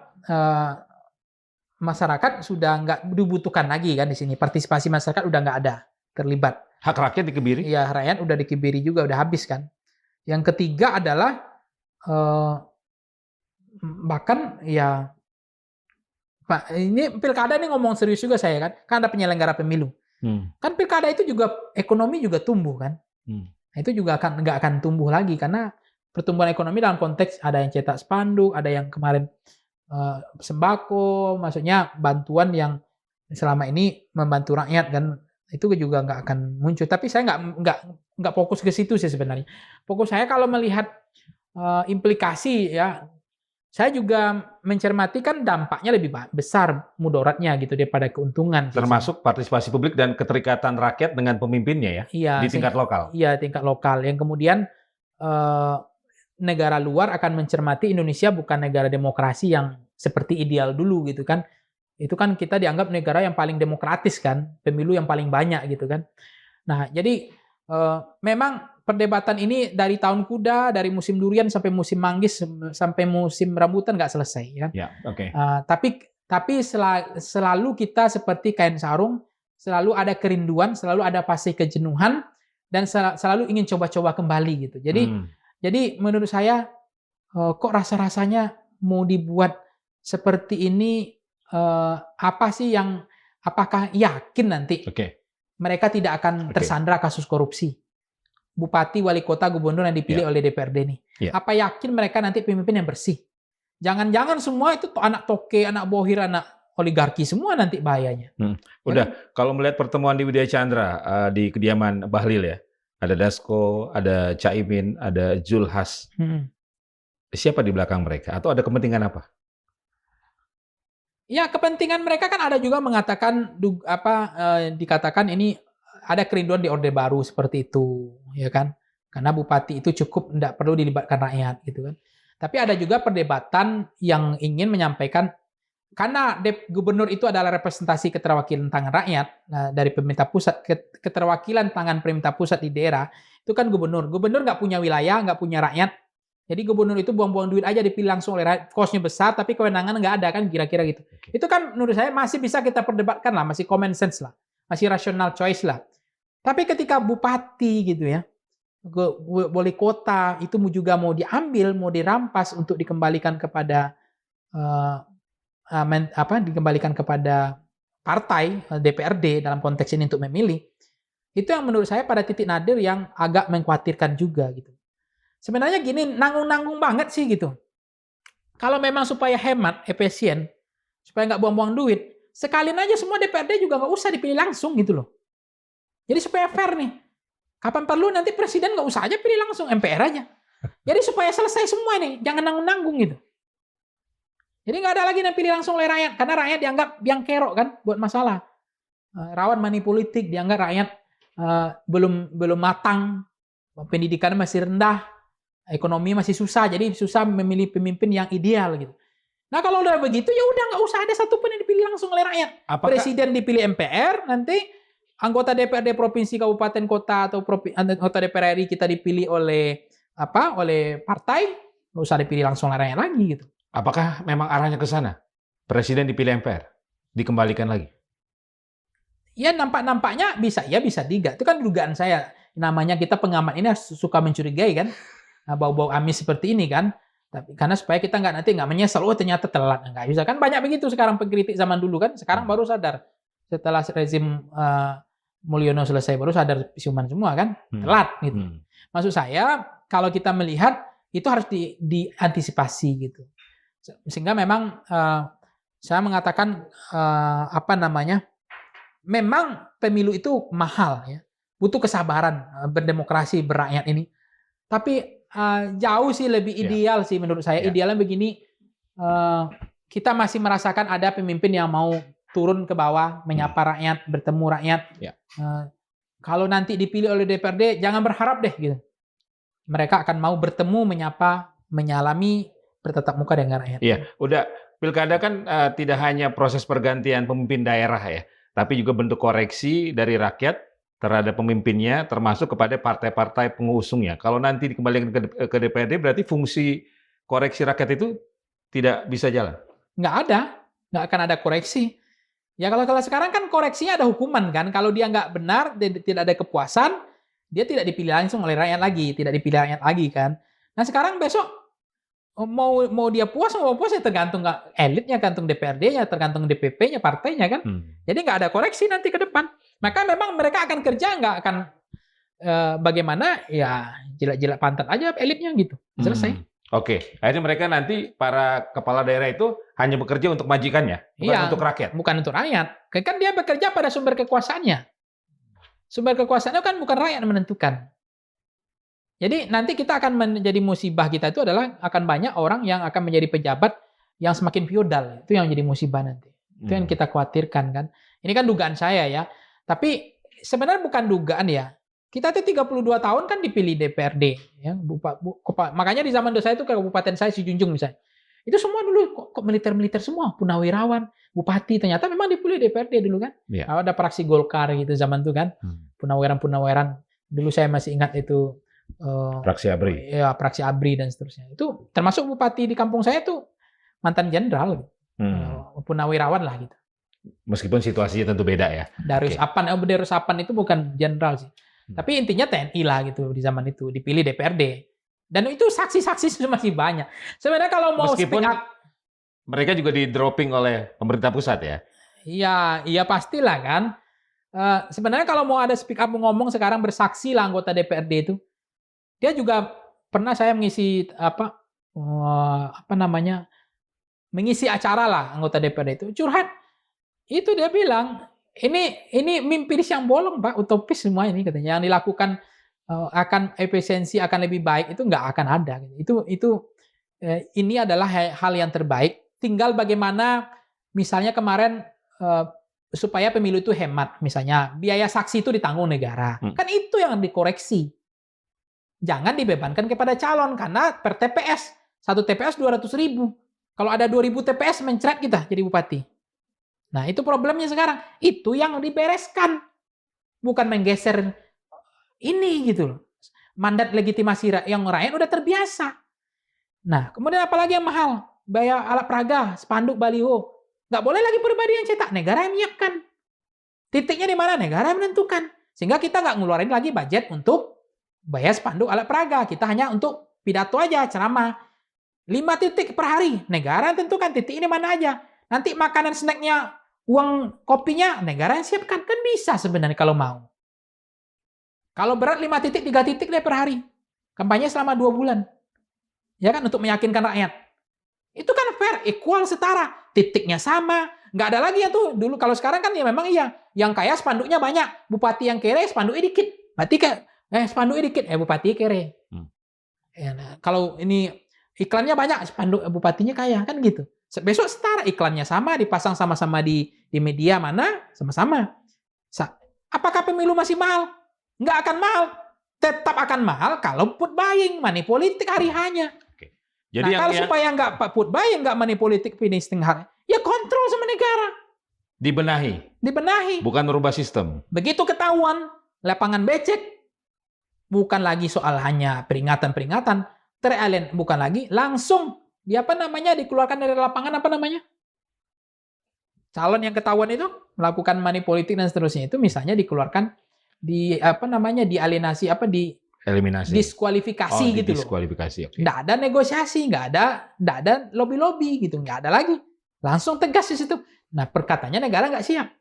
masyarakat sudah nggak dibutuhkan lagi kan di sini. Partisipasi masyarakat udah nggak ada terlibat. Hak rakyat dikebiri? Iya, rakyat udah dikebiri juga, udah habis kan. Yang ketiga adalah bahkan ya, Pak, ini pilkada ini ngomong serius juga saya kan ada penyelenggara pemilu. Kan pilkada itu juga ekonomi juga tumbuh kan. Nah, itu juga nggak akan tumbuh lagi karena pertumbuhan ekonomi dalam konteks ada yang cetak spanduk, ada yang kemarin sembako, maksudnya bantuan yang selama ini membantu rakyat kan, itu juga nggak akan muncul. Tapi saya nggak fokus ke situ sih sebenarnya. Fokus saya kalau melihat implikasi ya, saya juga mencermati kan dampaknya lebih besar mudaratnya gitu daripada keuntungan. Termasuk partisipasi publik dan keterikatan rakyat dengan pemimpinnya ya, di tingkat lokal. Iya, tingkat lokal. Yang kemudian negara luar akan mencermati Indonesia bukan negara demokrasi yang seperti ideal dulu gitu kan. Itu kan kita dianggap negara yang paling demokratis kan, pemilu yang paling banyak gitu kan. Nah, jadi memang perdebatan ini dari tahun kuda, dari musim durian sampai musim manggis sampai musim rambutan nggak selesai kan. Ya, oke. Tapi selalu kita seperti kain sarung, selalu ada kerinduan, selalu ada fase kejenuhan, dan selalu ingin coba-coba kembali gitu. Jadi Jadi menurut saya kok rasa-rasanya mau dibuat seperti ini, apa sih yang apakah yakin nanti Oke. mereka tidak akan Oke. tersandra kasus korupsi? Bupati, wali kota, gubernur yang dipilih oleh DPRD nih. Ya. Apa yakin mereka nanti pemimpin yang bersih? Jangan-jangan semua itu anak toke, anak bohir, anak oligarki semua nanti bahayanya. Udah, kalau melihat pertemuan di Widya Chandra di kediaman Bahlil ya, ada Dasko, ada Caimin, ada Zulhas. Siapa di belakang mereka? Atau ada kepentingan apa? Ya, kepentingan mereka kan ada juga mengatakan dikatakan ini ada kerinduan di Orde Baru seperti itu, ya kan? Karena bupati itu cukup tidak perlu dilibatkan rakyat gitu kan. Tapi ada juga perdebatan yang ingin menyampaikan karena gubernur itu adalah representasi keterwakilan tangan rakyat dari pemerintah pusat, keterwakilan tangan pemerintah pusat di daerah itu kan gubernur. Gubernur nggak punya wilayah, nggak punya rakyat. Jadi gubernur itu buang-buang duit aja dipilih langsung oleh rakyat. Kosnya besar, tapi kewenangan nggak ada kan kira-kira gitu. Itu kan menurut saya masih bisa kita perdebatkan lah, masih common sense lah, masih rational choice lah. Tapi ketika bupati gitu ya, wali kota itu juga mau diambil, mau dirampas untuk dikembalikan kepada dikembalikan kepada partai DPRD dalam konteks ini untuk memilih, itu yang menurut saya pada titik nadir yang agak mengkhawatirkan juga gitu. Sebenarnya gini, nanggung-nanggung banget sih gitu. Kalau memang supaya hemat, efisien, supaya nggak buang-buang duit, sekalian aja semua DPRD juga nggak usah dipilih langsung gitu loh. Jadi supaya fair nih. Kapan perlu nanti presiden nggak usah aja pilih langsung, MPR aja. Jadi supaya selesai semua ini, jangan nanggung-nanggung gitu. Jadi nggak ada lagi yang pilih langsung oleh rakyat, karena rakyat dianggap biang kerok kan buat masalah. Rawan money politik, dianggap rakyat belum matang, pendidikan masih rendah, ekonomi masih susah, jadi susah memilih pemimpin yang ideal gitu. Nah kalau udah begitu ya udah nggak usah ada satupun yang dipilih langsung oleh rakyat. Presiden dipilih MPR, nanti anggota DPRD provinsi, kabupaten, kota atau anggota DPR RI kita dipilih oleh partai, nggak usah dipilih langsung oleh rakyat lagi gitu. Apakah memang arahnya ke sana? Presiden dipilih MPR, dikembalikan lagi? Ya nampaknya bisa, ya bisa tiga. Itu kan dugaan saya. Namanya kita pengamat ini suka mencurigai kan, bau-bau amis seperti ini kan. Tapi karena supaya kita nanti nggak menyesal, oh ternyata telat, nggak bisa kan, banyak begitu sekarang pengkritik zaman dulu kan. Sekarang baru sadar setelah rezim Mulyono selesai baru sadar siuman semua kan, telat gitu. Maksud saya kalau kita melihat itu harus diantisipasi gitu. Sehingga memang saya mengatakan memang pemilu itu mahal ya, butuh kesabaran berdemokrasi berakyat ini. Tapi jauh sih lebih ideal sih menurut saya. Idealnya begini, kita masih merasakan ada pemimpin yang mau turun ke bawah, menyapa rakyat, bertemu rakyat. Kalau nanti dipilih oleh DPRD, jangan berharap deh gitu. Mereka akan mau bertemu, menyapa, menyalami, bertatap muka dengan rakyat. Iya, udah pilkada kan tidak hanya proses pergantian pemimpin daerah ya, tapi juga bentuk koreksi dari rakyat terhadap pemimpinnya, termasuk kepada partai-partai pengusungnya. Kalau nanti dikembalikan ke DPRD, berarti fungsi koreksi rakyat itu tidak bisa jalan? Nggak akan ada koreksi. Ya kalau sekarang kan koreksinya ada hukuman kan. Kalau dia nggak benar, tidak ada kepuasan, dia tidak dipilih langsung oleh rakyat lagi, tidak dipilih rakyat lagi kan. Nah sekarang besok mau dia puas mau puas ya tergantung elitnya, tergantung DPRD-nya, tergantung DPP-nya, partainya kan. Jadi nggak ada koreksi nanti ke depan. Maka memang mereka akan kerja, nggak akan bagaimana ya jilat-jilat pantat aja elitnya gitu. Selesai. Oke, akhirnya mereka nanti para kepala daerah itu hanya bekerja untuk majikannya, bukan untuk rakyat. Bukan untuk rakyat. Kan dia bekerja pada sumber kekuasaannya. Sumber kekuasaannya kan bukan rakyat yang menentukan. Jadi nanti kita akan menjadi musibah kita itu adalah akan banyak orang yang akan menjadi pejabat yang semakin feodal. Itu yang jadi musibah nanti. Itu yang kita khawatirkan kan. Ini kan dugaan saya ya. Tapi sebenarnya bukan dugaan ya. Kita tuh 32 tahun kan dipilih DPRD. Ya. Makanya di zaman saya itu kabupaten saya Sijunjung misalnya. Itu semua dulu kok militer-militer semua. Punawirawan, bupati. Ternyata memang dipilih DPRD dulu kan. Ada praksi Golkar gitu zaman itu kan. Punawirawan. Dulu saya masih ingat itu. Praksi ABRI. Ya, praksi ABRI dan seterusnya. Itu termasuk bupati di kampung saya tuh mantan jenderal. Punawirawan lah gitu. Meskipun situasinya tentu beda ya. Darus Apan itu bukan jenderal sih. Tapi intinya TNI lah gitu di zaman itu, dipilih DPRD. Dan itu saksi-saksi masih banyak. Sebenarnya kalau mau Meskipun speak up, mereka juga di-dropping oleh pemerintah pusat ya? iya pastilah kan. Sebenarnya kalau mau ada speak up ngomong sekarang bersaksi lah anggota DPRD itu. Dia juga pernah saya mengisi apa namanya, mengisi acara lah anggota DPRD itu curhat. Itu dia bilang, ini mimpi siang bolong Pak, utopis semua ini katanya. Yang dilakukan akan efisiensi akan lebih baik itu nggak akan ada. Ini adalah hal yang terbaik. Tinggal bagaimana misalnya kemarin supaya pemilu itu hemat, misalnya biaya saksi itu ditanggung negara. Kan itu yang dikoreksi. Jangan dibebankan kepada calon karena per TPS, satu TPS 200.000. Kalau ada 2.000 TPS mencret kita jadi bupati. Nah, itu problemnya sekarang. Itu yang dibereskan. Bukan menggeser ini gitu loh. Mandat legitimasi yang rakyat udah terbiasa. Nah, kemudian apalagi yang mahal? Biaya alat peraga, spanduk, baliho. Nggak boleh lagi pribadi yang cetak, negara yang menyiapkan. Titiknya di mana? Negara yang menentukan. Sehingga kita nggak ngeluarin lagi budget untuk bayar spanduk alat peraga. Kita hanya untuk pidato aja, ceramah. 5 titik per hari. Negara yang tentukan titik ini mana aja. Nanti makanan snacknya, uang kopinya, negara yang siapkan. Kan bisa sebenarnya kalau mau. Kalau berat 5 titik, 3 titik deh per hari. Kampanye selama 2 bulan. Ya kan, untuk meyakinkan rakyat. Itu kan fair, equal, setara. Titiknya sama. Nggak ada lagi ya tuh. Dulu kalau sekarang kan ya memang iya. Yang kaya spanduknya banyak. Bupati yang kere spanduknya dikit. Berarti spanduknya dikit. Bupati kere. Ya, nah, kalau ini iklannya banyak, spanduk bupatinya kaya. Kan gitu. Besok setara. Iklannya sama, dipasang sama-sama di media mana, sama-sama. Apakah pemilu masih mahal? Nggak akan mahal. Tetap akan mahal kalau put buying, money politik hari hanya. Jadi kalau supaya nggak put buying, nggak money politik finish tengah, ya kontrol sama negara. Dibenahi. Bukan merubah sistem. Begitu ketahuan lapangan becek, bukan lagi soal hanya peringatan-peringatan, bukan lagi langsung dikeluarkan dari lapangan calon yang ketahuan itu melakukan money politik dan seterusnya itu misalnya dikeluarkan dialienasi eliminasi, diskualifikasi gitu loh. Diskualifikasi. Nggak ada negosiasi, nggak ada lobby-lobby gitu, nggak ada lagi. Langsung tegas di situ. Nah, perkataannya negara nggak siap.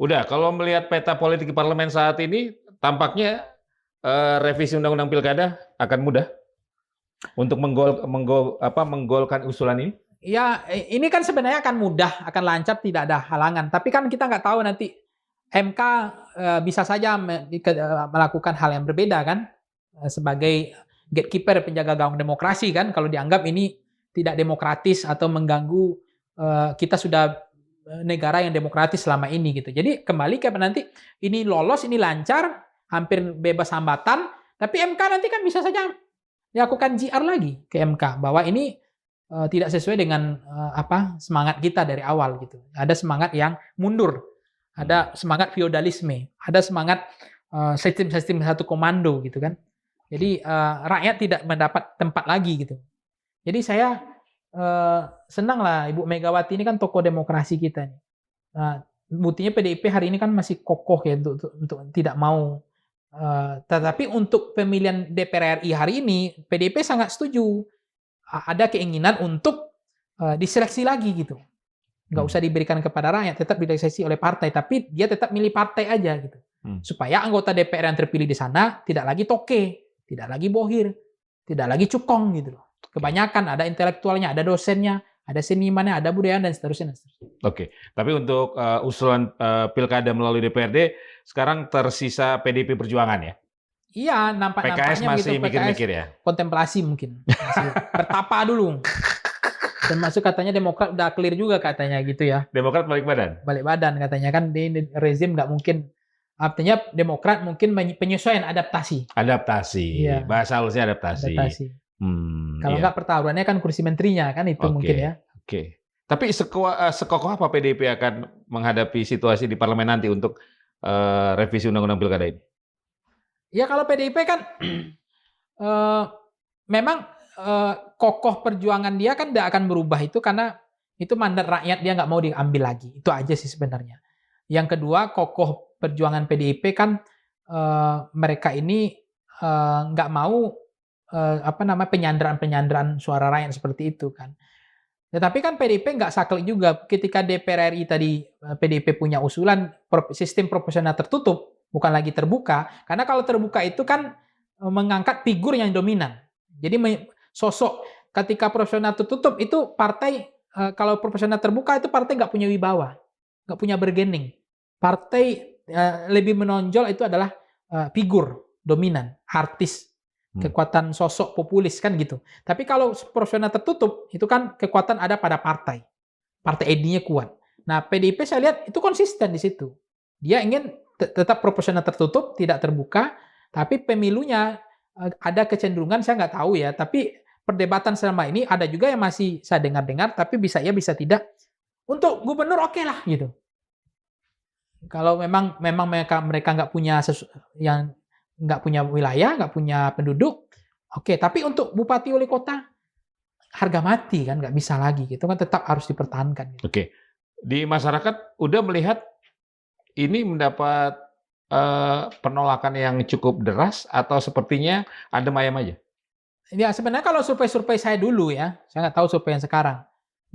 Udah, kalau melihat peta politik di parlemen saat ini, tampaknya revisi undang-undang pilkada akan mudah untuk menggolkan usulan ini. Ya, ini kan sebenarnya akan mudah, akan lancar, tidak ada halangan. Tapi kan kita nggak tahu nanti MK bisa saja melakukan hal yang berbeda kan, sebagai gatekeeper penjaga gawang demokrasi kan, kalau dianggap ini tidak demokratis atau mengganggu kita sudah negara yang demokratis selama ini gitu. Jadi kembali ke nanti ini lolos, ini lancar, hampir bebas hambatan, tapi MK nanti kan bisa saja dilakukan GR lagi ke MK bahwa ini tidak sesuai dengan semangat kita dari awal gitu. Ada semangat yang mundur. Ada semangat feodalisme, ada semangat sistem satu komando gitu kan. Jadi rakyat tidak mendapat tempat lagi gitu. Jadi saya senang lah Ibu Megawati ini kan tokoh demokrasi kita nih. Buktinya PDIP hari ini kan masih kokoh ya untuk tidak mau. Tetapi untuk pemilihan DPR RI hari ini PDIP sangat setuju. Ada keinginan untuk diseleksi lagi gitu. Nggak usah diberikan kepada rakyat, tetap diseleksi oleh partai, tapi dia tetap milih partai aja gitu. Supaya anggota DPR yang terpilih di sana tidak lagi toke, tidak lagi bohir, tidak lagi cukong gitu loh. Kebanyakan ada intelektualnya, ada dosennya, ada senimannya, ada budayaan dan seterusnya. Oke, tapi untuk usulan pilkada melalui DPRD sekarang tersisa PDIP Perjuangan ya? Iya, nampaknya PKS masih mikir-mikir ya? Kontemplasi mungkin, masih bertapa dulu. Termasuk katanya Demokrat udah clear juga katanya gitu ya. Demokrat balik badan? Balik badan katanya kan di rezim nggak mungkin. Artinya Demokrat mungkin penyesuaian adaptasi. Iya. Bahasa halusnya adaptasi. Kalau nggak pertaruhannya kan kursi menterinya kan itu mungkin ya. Oke. Tapi sekokoh apa PDIP akan menghadapi situasi di parlemen nanti untuk revisi undang-undang pilkada ini? Ya kalau PDIP kan memang kokoh perjuangan dia kan tidak akan berubah itu karena itu mandat rakyat dia nggak mau diambil lagi. Itu aja sih sebenarnya. Yang kedua, kokoh perjuangan PDIP kan mereka ini nggak mau penyanderaan suara rakyat seperti itu kan. Tetapi kan PDIP nggak saklek juga ketika DPR RI tadi PDIP punya usulan sistem proporsional tertutup, bukan lagi terbuka. Karena kalau terbuka itu kan mengangkat figur yang dominan. Jadi sosok ketika proporsional tertutup itu partai kalau proporsional terbuka itu partai nggak punya wibawa, nggak punya bargaining. Partai lebih menonjol itu adalah figur dominan, artis, kekuatan sosok populis kan gitu. Tapi kalau proporsional tertutup itu kan kekuatan ada pada partai. Partai ID-nya kuat. Nah, PDIP saya lihat itu konsisten di situ. Dia ingin tetap proporsional tertutup, tidak terbuka, tapi pemilunya ada kecenderungan saya nggak tahu ya, tapi perdebatan selama ini ada juga yang masih saya dengar-dengar, tapi bisa ya bisa tidak. Untuk gubernur oke lah gitu. Kalau memang mereka nggak punya yang nggak punya wilayah, nggak punya penduduk, oke. Tapi untuk bupati wali kota harga mati kan, nggak bisa lagi gitu kan, tetap harus dipertahankan. Gitu. Oke, di masyarakat udah melihat ini mendapat penolakan yang cukup deras atau sepertinya adem ayam aja? Ya sebenarnya kalau survei-survei saya dulu ya, saya nggak tahu survei yang sekarang,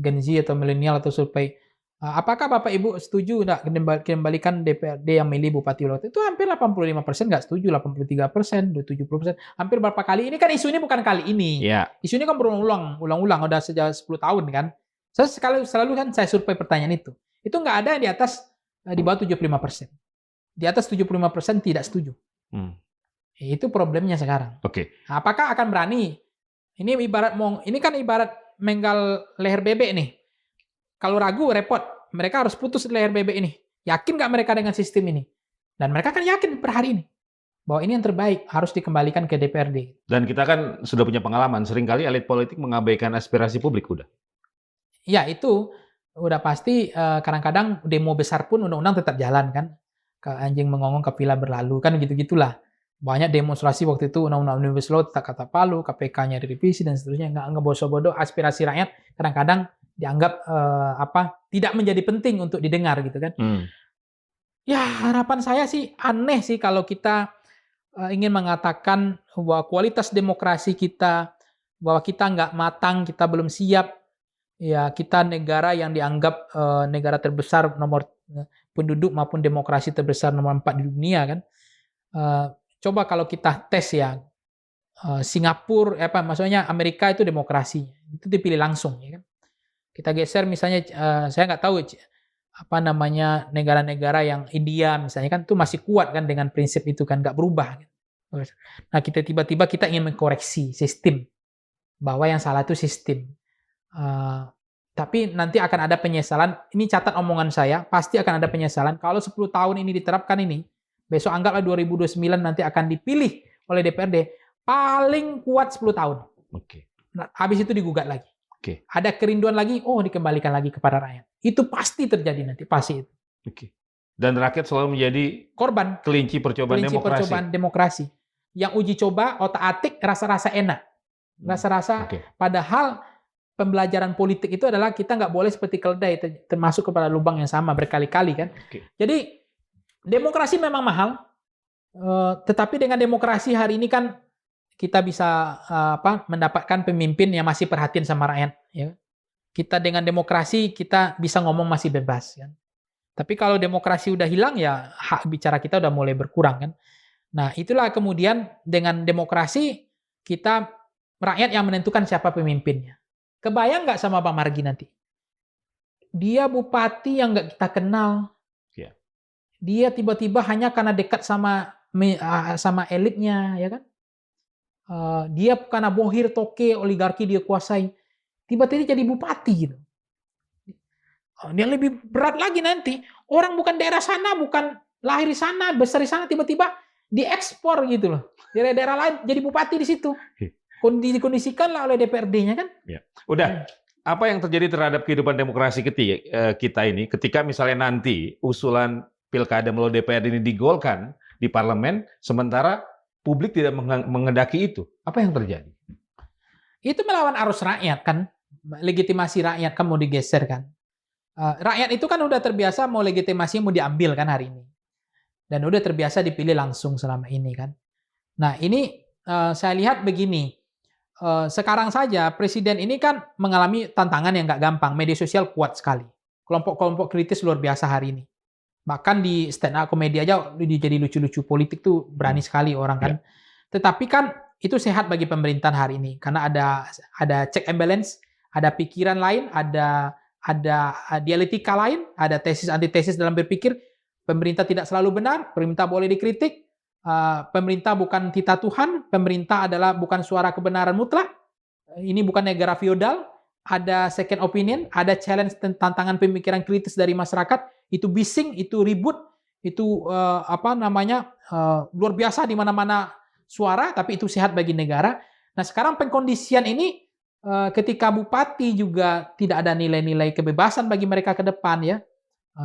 Gen Z atau milenial atau survei. Apakah Bapak Ibu setuju nggak kembalikan DPRD yang milih Bupati Wali Kota? Itu hampir 85% nggak setuju, 83%, 70%. Hampir berapa kali? Ini kan isu ini bukan kali ini. Ya. Isu ini kan berulang-ulang, udah sejak 10 tahun kan. Saya selalu kan saya survei pertanyaan itu. Itu nggak ada yang di atas di bawah 75%. Di atas 75% tidak setuju. Itu problemnya sekarang. Oke. Apakah akan berani? Ini kan ibarat menggal leher bebek nih. Kalau ragu, repot. Mereka harus putus leher bebek ini. Yakin nggak mereka dengan sistem ini? Dan mereka kan yakin per hari ini. Bahwa ini yang terbaik, harus dikembalikan ke DPRD. Dan kita kan sudah punya pengalaman, seringkali elit politik mengabaikan aspirasi publik, udah. Ya, itu udah pasti kadang-kadang demo besar pun undang-undang tetap jalan kan. Ke anjing mengonggong, ke vila berlalu. Kan gitu-gitulah. Banyak demonstrasi waktu itu, undang-undang Omnibus Law tak kata palu, KPK-nya direvisi, dan seterusnya. Nggak bodoh-bodoh, aspirasi rakyat kadang-kadang dianggap tidak menjadi penting untuk didengar gitu kan. Ya harapan saya sih aneh sih kalau kita ingin mengatakan bahwa kualitas demokrasi kita, bahwa kita nggak matang, kita belum siap, ya kita negara yang dianggap negara terbesar nomor penduduk maupun demokrasi terbesar nomor 4 di dunia kan. Coba kalau kita tes ya, Singapura, maksudnya Amerika itu demokrasi, itu dipilih langsung ya kan. Kita geser misalnya, saya nggak tahu negara-negara yang India misalnya kan itu masih kuat kan dengan prinsip itu kan nggak berubah. Nah kita tiba-tiba kita ingin mengkoreksi sistem bahwa yang salah itu sistem. Tapi nanti akan ada penyesalan. Ini catat omongan saya, pasti akan ada penyesalan kalau 10 tahun ini diterapkan ini. Besok anggaplah 2029 nanti akan dipilih oleh DPRD paling kuat 10 tahun. Oke. Nah, habis itu digugat lagi. Oke. Ada kerinduan lagi, dikembalikan lagi kepada rakyat. Itu pasti terjadi nanti, pasti itu. Oke. Dan rakyat selalu menjadi korban kelinci percobaan demokrasi. Yang uji coba, otak-atik, rasa-rasa enak. Rasa-rasa, padahal pembelajaran politik itu adalah kita nggak boleh seperti keledai, termasuk kepada lubang yang sama berkali-kali kan. Jadi, demokrasi memang mahal, tetapi dengan demokrasi hari ini kan kita bisa mendapatkan pemimpin yang masih perhatian sama rakyat. Ya. Kita dengan demokrasi kita bisa ngomong masih bebas. Kan. Tapi kalau demokrasi udah hilang ya hak bicara kita udah mulai berkurang kan. Nah itulah kemudian dengan demokrasi kita rakyat yang menentukan siapa pemimpinnya. Kebayang nggak sama Pak Margi nanti? Dia bupati yang nggak kita kenal. Yeah. Dia tiba-tiba hanya karena dekat sama elitnya, ya kan? Dia karena bohir, toke, oligarki dia kuasai. Tiba-tiba jadi bupati gitu. Dia lebih berat lagi nanti. Orang bukan daerah sana, bukan lahir di sana, besar di sana, tiba-tiba diekspor gitu loh. Daerah-daerah lain jadi bupati di situ. Dikondisikanlah oleh DPRD-nya kan. Ya. Udah, apa yang terjadi terhadap kehidupan demokrasi kita ini ketika misalnya nanti usulan pilkada melalui DPRD ini digolkan di parlemen, sementara publik tidak mengendaki itu. Apa yang terjadi? Itu melawan arus rakyat kan. Legitimasi rakyat kan mau digeser kan. Rakyat itu kan udah terbiasa mau legitimasi mau diambil kan hari ini. Dan udah terbiasa dipilih langsung selama ini kan. Nah ini saya lihat begini. sekarang saja presiden ini kan mengalami tantangan yang nggak gampang. Media sosial kuat sekali. Kelompok-kelompok kritis luar biasa hari ini. Bahkan di stand up komedi aja jadi lucu-lucu, politik tuh berani sekali orang kan. Tetapi kan itu sehat bagi pemerintahan hari ini karena ada check and balance, ada pikiran lain, ada dialektika lain, ada tesis antitesis dalam berpikir. Pemerintah tidak selalu benar, pemerintah boleh dikritik. Pemerintah bukan titah Tuhan, pemerintah adalah bukan suara kebenaran mutlak. Ini bukan negara feodal. Ada second opinion, ada challenge tantangan pemikiran kritis dari masyarakat. Itu bising, itu ribut, itu luar biasa di mana-mana suara, tapi itu sehat bagi negara. Nah sekarang pengkondisian ini ketika bupati juga tidak ada nilai-nilai kebebasan bagi mereka ke depan ya.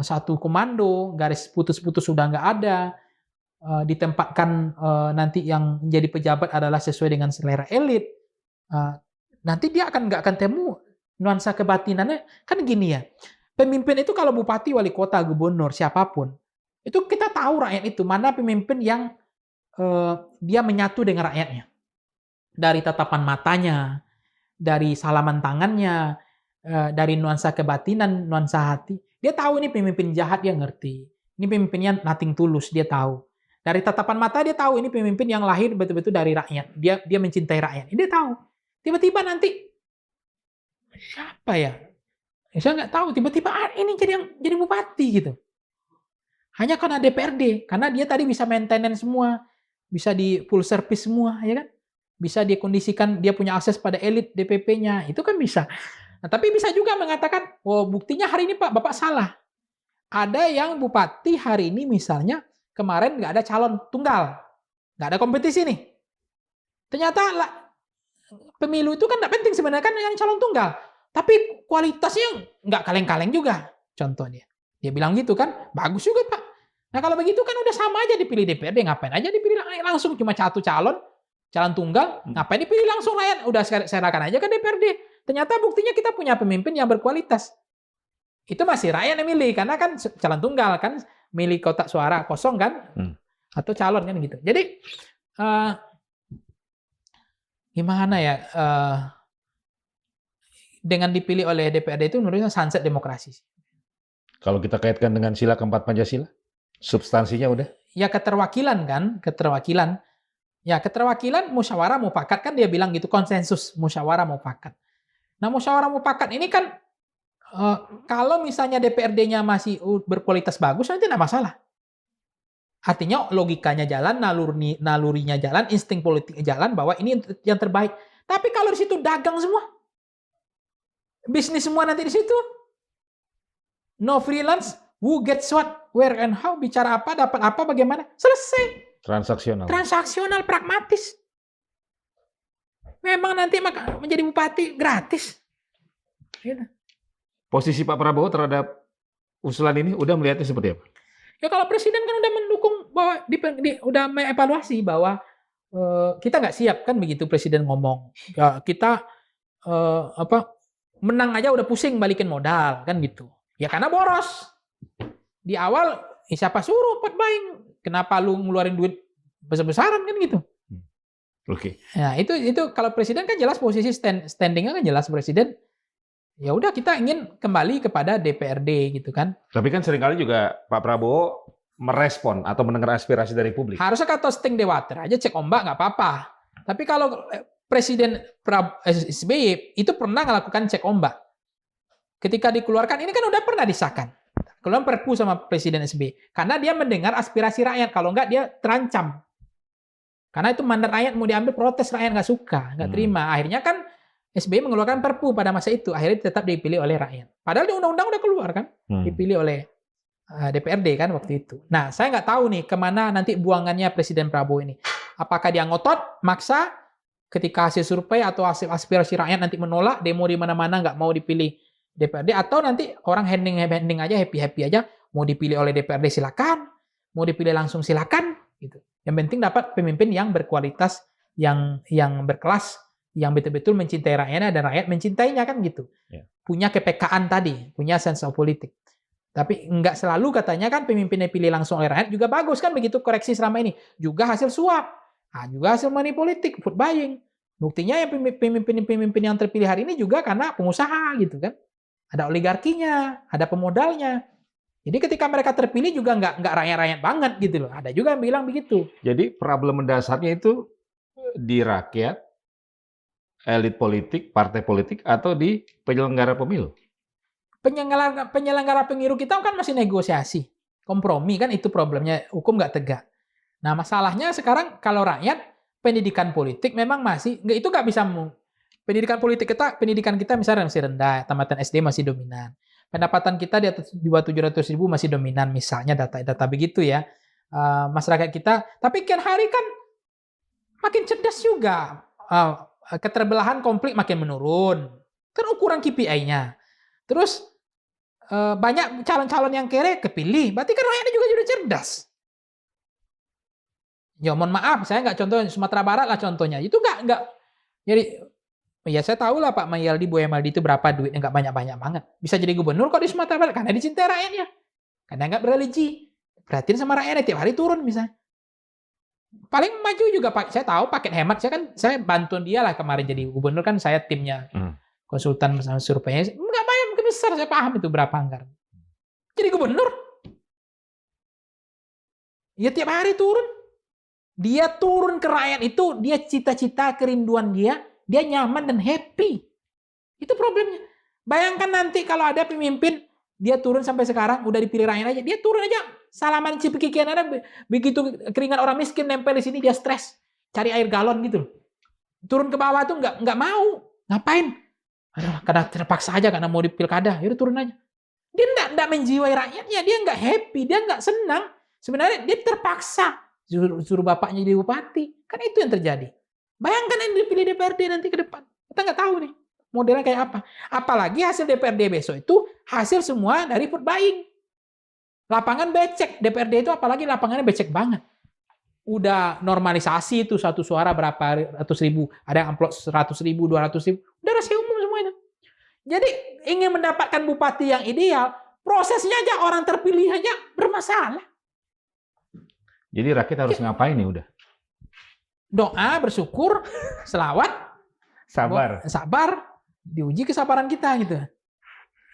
Satu komando, garis putus-putus sudah nggak ada. Ditempatkan nanti yang menjadi pejabat adalah sesuai dengan selera elit. Nanti dia nggak akan temu nuansa kebatinannya. Kan gini ya, pemimpin itu kalau bupati, wali kota, gubernur, siapapun, itu kita tahu rakyat itu mana pemimpin yang dia menyatu dengan rakyatnya. Dari tatapan matanya, dari salaman tangannya, dari nuansa kebatinan, nuansa hati. Dia tahu ini pemimpin jahat, dia ngerti. Ini pemimpinnya nothing tulus, dia tahu. Dari tatapan mata dia tahu ini pemimpin yang lahir betul-betul dari rakyat. Dia mencintai rakyat. Dia tahu. Tiba-tiba nanti siapa ya? Saya nggak tahu. Tiba-tiba ini jadi bupati gitu. Hanya karena DPRD, karena dia tadi bisa maintenance semua, bisa di full service semua, ya kan? Bisa dia kondisikan dia punya akses pada elit DPP-nya, itu kan bisa. Nah, tapi bisa juga mengatakan, oh buktinya hari ini Pak, Bapak salah. Ada yang bupati hari ini misalnya kemarin nggak ada calon tunggal, nggak ada kompetisi nih. Ternyata pemilu itu kan nggak penting sebenarnya kan yang calon tunggal, tapi kualitasnya nggak kaleng-kaleng juga. Contohnya, dia bilang gitu kan, bagus juga Pak. Nah kalau begitu kan udah sama aja dipilih DPRD, ngapain aja dipilih langsung cuma satu calon tunggal, ngapain dipilih langsung rakyat? Udah serahkan aja ke DPRD. Ternyata buktinya kita punya pemimpin yang berkualitas. Itu masih rakyat yang milih karena kan calon tunggal kan. Milih kotak suara kosong kan, atau calon kan gitu. Jadi gimana ya, dengan dipilih oleh DPRD itu menurutnya sunset demokrasi. Kalau kita kaitkan dengan sila keempat Pancasila, substansinya udah? Ya keterwakilan kan, keterwakilan. Ya keterwakilan musyawarah mufakat kan dia bilang gitu, konsensus musyawarah mufakat. Nah musyawarah mufakat ini kan kalau misalnya DPRD-nya masih berkualitas bagus, nanti tidak masalah. Artinya logikanya jalan, nalurinya jalan, insting politiknya jalan, bahwa ini yang terbaik. Tapi kalau di situ dagang semua, bisnis semua nanti di situ, no freelance, who gets what, where and how, bicara apa, dapat apa, bagaimana, selesai. Transaksional, pragmatis. Memang nanti menjadi bupati gratis. Gitu. Posisi Pak Prabowo terhadap usulan ini udah melihatnya seperti apa? Ya kalau presiden kan udah mendukung bahwa udah mengevaluasi bahwa kita nggak siap kan begitu presiden ngomong. Ya kita menang aja udah pusing balikin modal kan gitu. Ya karena boros. Di awal siapa suruh pot buying? Kenapa lu ngeluarin duit besar-besaran kan gitu. Oke. Ya itu kalau presiden kan jelas posisi standingnya kan jelas presiden. Ya udah kita ingin kembali kepada DPRD gitu kan. Tapi kan seringkali juga Pak Prabowo merespon atau mendengar aspirasi dari publik. Harusnya kata sting the water aja, cek ombak nggak apa-apa. Tapi kalau Presiden SBY itu pernah melakukan cek ombak. Ketika dikeluarkan, ini kan udah pernah disahkan. Keluar perpu sama Presiden SBY. Karena dia mendengar aspirasi rakyat. Kalau nggak dia terancam. Karena itu mandat rakyat mau diambil, protes rakyat nggak suka, nggak terima. Akhirnya kan SBY mengeluarkan perpu pada masa itu, akhirnya tetap dipilih oleh rakyat. Padahal di undang-undang udah keluar kan, dipilih oleh DPRD kan waktu itu. Nah, saya nggak tahu nih kemana nanti buangannya Presiden Prabowo ini. Apakah dia ngotot, maksa, ketika hasil survei atau hasil aspirasi rakyat nanti menolak, demo di mana-mana nggak mau dipilih DPRD, atau nanti orang handing aja, happy aja, mau dipilih oleh DPRD silakan, mau dipilih langsung silakan, gitu. Yang penting dapat pemimpin yang berkualitas, yang berkelas, yang betul-betul mencintai rakyatnya dan rakyat mencintainya kan gitu. Yeah. Punya kepekaan tadi, punya sense of politik. Tapi enggak selalu katanya kan pemimpinnya pilih langsung oleh rakyat juga bagus kan begitu, koreksi selama ini. Juga hasil suap, juga hasil money politik, vote buying. Buktinya yang pemimpin yang terpilih hari ini juga karena pengusaha gitu kan. Ada oligarkinya, ada pemodalnya. Jadi ketika mereka terpilih juga nggak rakyat-rakyat banget gitu loh. Ada juga yang bilang begitu. Jadi problem mendasarnya itu di rakyat, elit politik, partai politik, atau di penyelenggara pemilu? Penyelenggara pemilu kita kan masih negosiasi. Kompromi kan itu problemnya, hukum nggak tegak. Nah masalahnya sekarang kalau rakyat, pendidikan politik memang masih, itu nggak bisa, pendidikan kita misalnya masih rendah, tamatan SD masih dominan. Pendapatan kita di atas 700.000 masih dominan misalnya data begitu ya. Masyarakat kita, tapi kian hari kan makin cerdas juga. Keterbelahan konflik makin menurun. Kan ukuran KPI-nya. Terus banyak calon-calon yang kere kepilih. Berarti kan rakyatnya juga sudah cerdas. Ya mohon maaf, saya nggak contoh Sumatera Barat lah contohnya. Itu nggak. Jadi ya saya tahu lah Pak Mayaldi, Bu Emaldi itu berapa duitnya, nggak banyak-banyak banget. Bisa jadi gubernur kok di Sumatera Barat karena dicintai rakyatnya. Karena nggak berreligi. Perhatiin sama rakyatnya tiap hari turun misalnya. Paling maju juga Pak. Saya tahu paket hemat. Saya bantuan dia lah kemarin jadi gubernur kan, saya timnya konsultan bersama surveinya. Nggak banyak, mungkin besar, saya paham itu berapa anggaran. Jadi gubernur. Ya tiap hari turun. Dia turun ke rakyat itu, dia cita-cita, kerinduan dia nyaman dan happy. Itu problemnya. Bayangkan nanti kalau ada pemimpin, dia turun sampai sekarang, udah dipilih rakyat aja, dia turun aja, salaman cipikikian ada, begitu keringat orang miskin nempel di sini, dia stres, cari air galon gitu. Turun ke bawah tuh nggak mau, ngapain? Aduh, karena terpaksa aja, karena mau di pilkada, yaudah turun aja. Dia nggak menjiwai rakyatnya, dia nggak happy, dia nggak senang. Sebenarnya dia terpaksa suruh bapaknya jadi bupati, kan itu yang terjadi. Bayangkan yang dipilih DPRD nanti ke depan, kita nggak tahu nih modelnya kayak apa. Apalagi hasil DPRD besok itu hasil semua dari vote buying. Lapangan becek, DPRD itu apalagi lapangannya becek banget. Udah normalisasi itu satu suara berapa ratus ribu, ada yang amplop 100.000, 200.000, udah rahasia umum semua itu. Jadi ingin mendapatkan bupati yang ideal, prosesnya aja orang terpilih aja bermasalah. Jadi rakyat harus ngapain nih udah? Doa, bersyukur, selawat, sabar, diuji kesabaran kita gitu.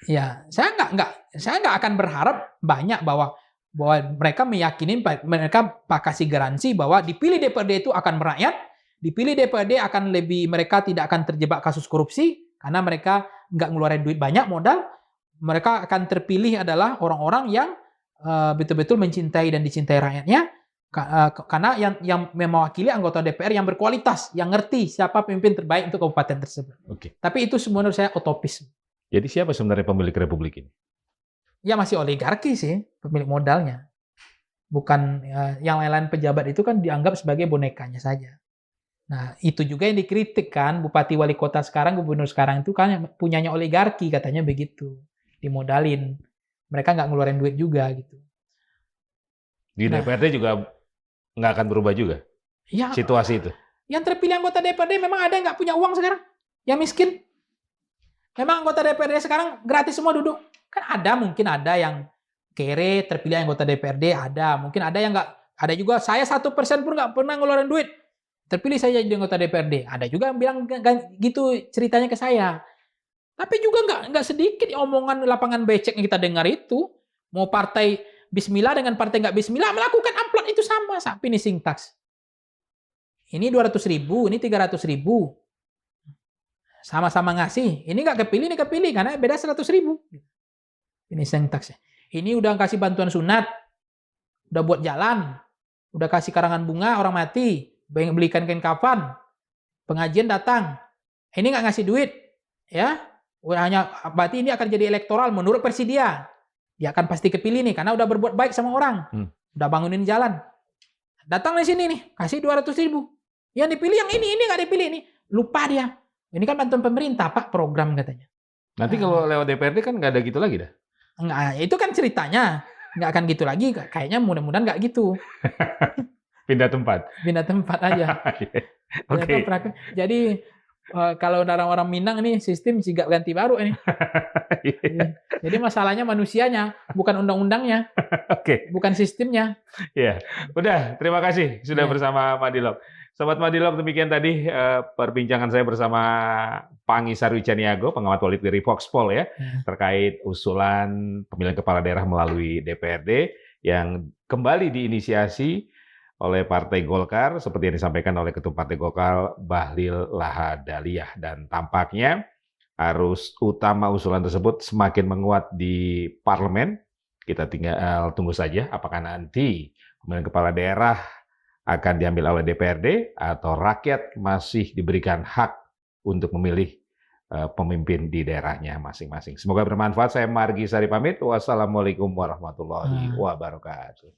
Ya, saya nggak akan berharap banyak bahwa mereka meyakini, mereka kasih garansi bahwa dipilih DPRD itu akan merakyat, dipilih DPRD akan mereka tidak akan terjebak kasus korupsi karena mereka nggak ngeluarin duit banyak modal, mereka akan terpilih adalah orang-orang yang betul-betul mencintai dan dicintai rakyatnya. Karena yang mewakili anggota DPR yang berkualitas, yang ngerti siapa pemimpin terbaik untuk kabupaten tersebut. Oke. Tapi itu semua menurut saya utopis. Jadi siapa sebenarnya pemilik republik ini? Ya masih oligarki sih, pemilik modalnya. Bukan yang lain-lain pejabat itu kan dianggap sebagai bonekanya saja. Nah itu juga yang dikritik kan, bupati wali kota sekarang, gubernur sekarang itu kan punyanya oligarki katanya begitu, dimodalin. Mereka nggak ngeluarin duit juga gitu. Di DPRD juga nggak akan berubah juga ya, situasi itu. Yang terpilih anggota DPRD memang ada yang nggak punya uang sekarang, yang miskin. Memang anggota DPRD sekarang gratis semua duduk. Kan mungkin ada yang kere terpilih anggota DPRD, ada. Mungkin ada yang nggak, ada juga saya 1% pun nggak pernah ngeluarin duit. Terpilih saya jadi anggota DPRD. Ada juga yang bilang gitu ceritanya ke saya. Tapi juga nggak sedikit omongan lapangan becek yang kita dengar itu. Mau partai Bismillah dengan partai nggak Bismillah melakukan amplop itu sama, finishing tax. Ini 200.000, ini 300.000. Sama-sama ngasih. Ini nggak kepilih, ini kepilih karena beda 100.000. Finishing tax. Ini udah kasih bantuan sunat, udah buat jalan, udah kasih karangan bunga orang mati, belikan kain kafan, pengajian datang. Ini nggak ngasih duit, ya. Hanya berarti ini akan jadi elektoral menurut Presidia. Dia akan pasti kepilih nih, karena udah berbuat baik sama orang. Udah bangunin jalan. Datang di sini nih, kasih 200.000. Yang dipilih yang ini nggak dipilih nih. Lupa dia. Ini kan bantuan pemerintah, Pak, program katanya. Nanti kalau lewat DPRD kan nggak ada gitu lagi dah. Enggak, itu kan ceritanya. Nggak akan gitu lagi. Kayaknya mudah-mudahan nggak gitu. Pindah tempat. Pindah tempat aja. Oke. Jadi Kalau orang-orang Minang ini sistem sigap ganti baru ini. Iya. Jadi masalahnya manusianya, bukan undang-undangnya, Oke, bukan sistemnya. ya. Udah, terima kasih sudah Iya. bersama Madilog. Sobat Madilog, demikian tadi perbincangan saya bersama Pangi Sarwicaniago, pengamat politik dari Voxpol ya, Iya. terkait usulan pemilihan kepala daerah melalui DPRD yang kembali diinisiasi oleh Partai Golkar, seperti yang disampaikan oleh Ketua Partai Golkar, Bahlil Lahadalia. Dan tampaknya arus utama usulan tersebut semakin menguat di parlemen. Kita tinggal tunggu saja apakah nanti pemilihan kepala daerah akan diambil oleh DPRD atau rakyat masih diberikan hak untuk memilih pemimpin di daerahnya masing-masing. Semoga bermanfaat. Saya Margi Sari pamit. Wassalamualaikum warahmatullahi Ah. wabarakatuh.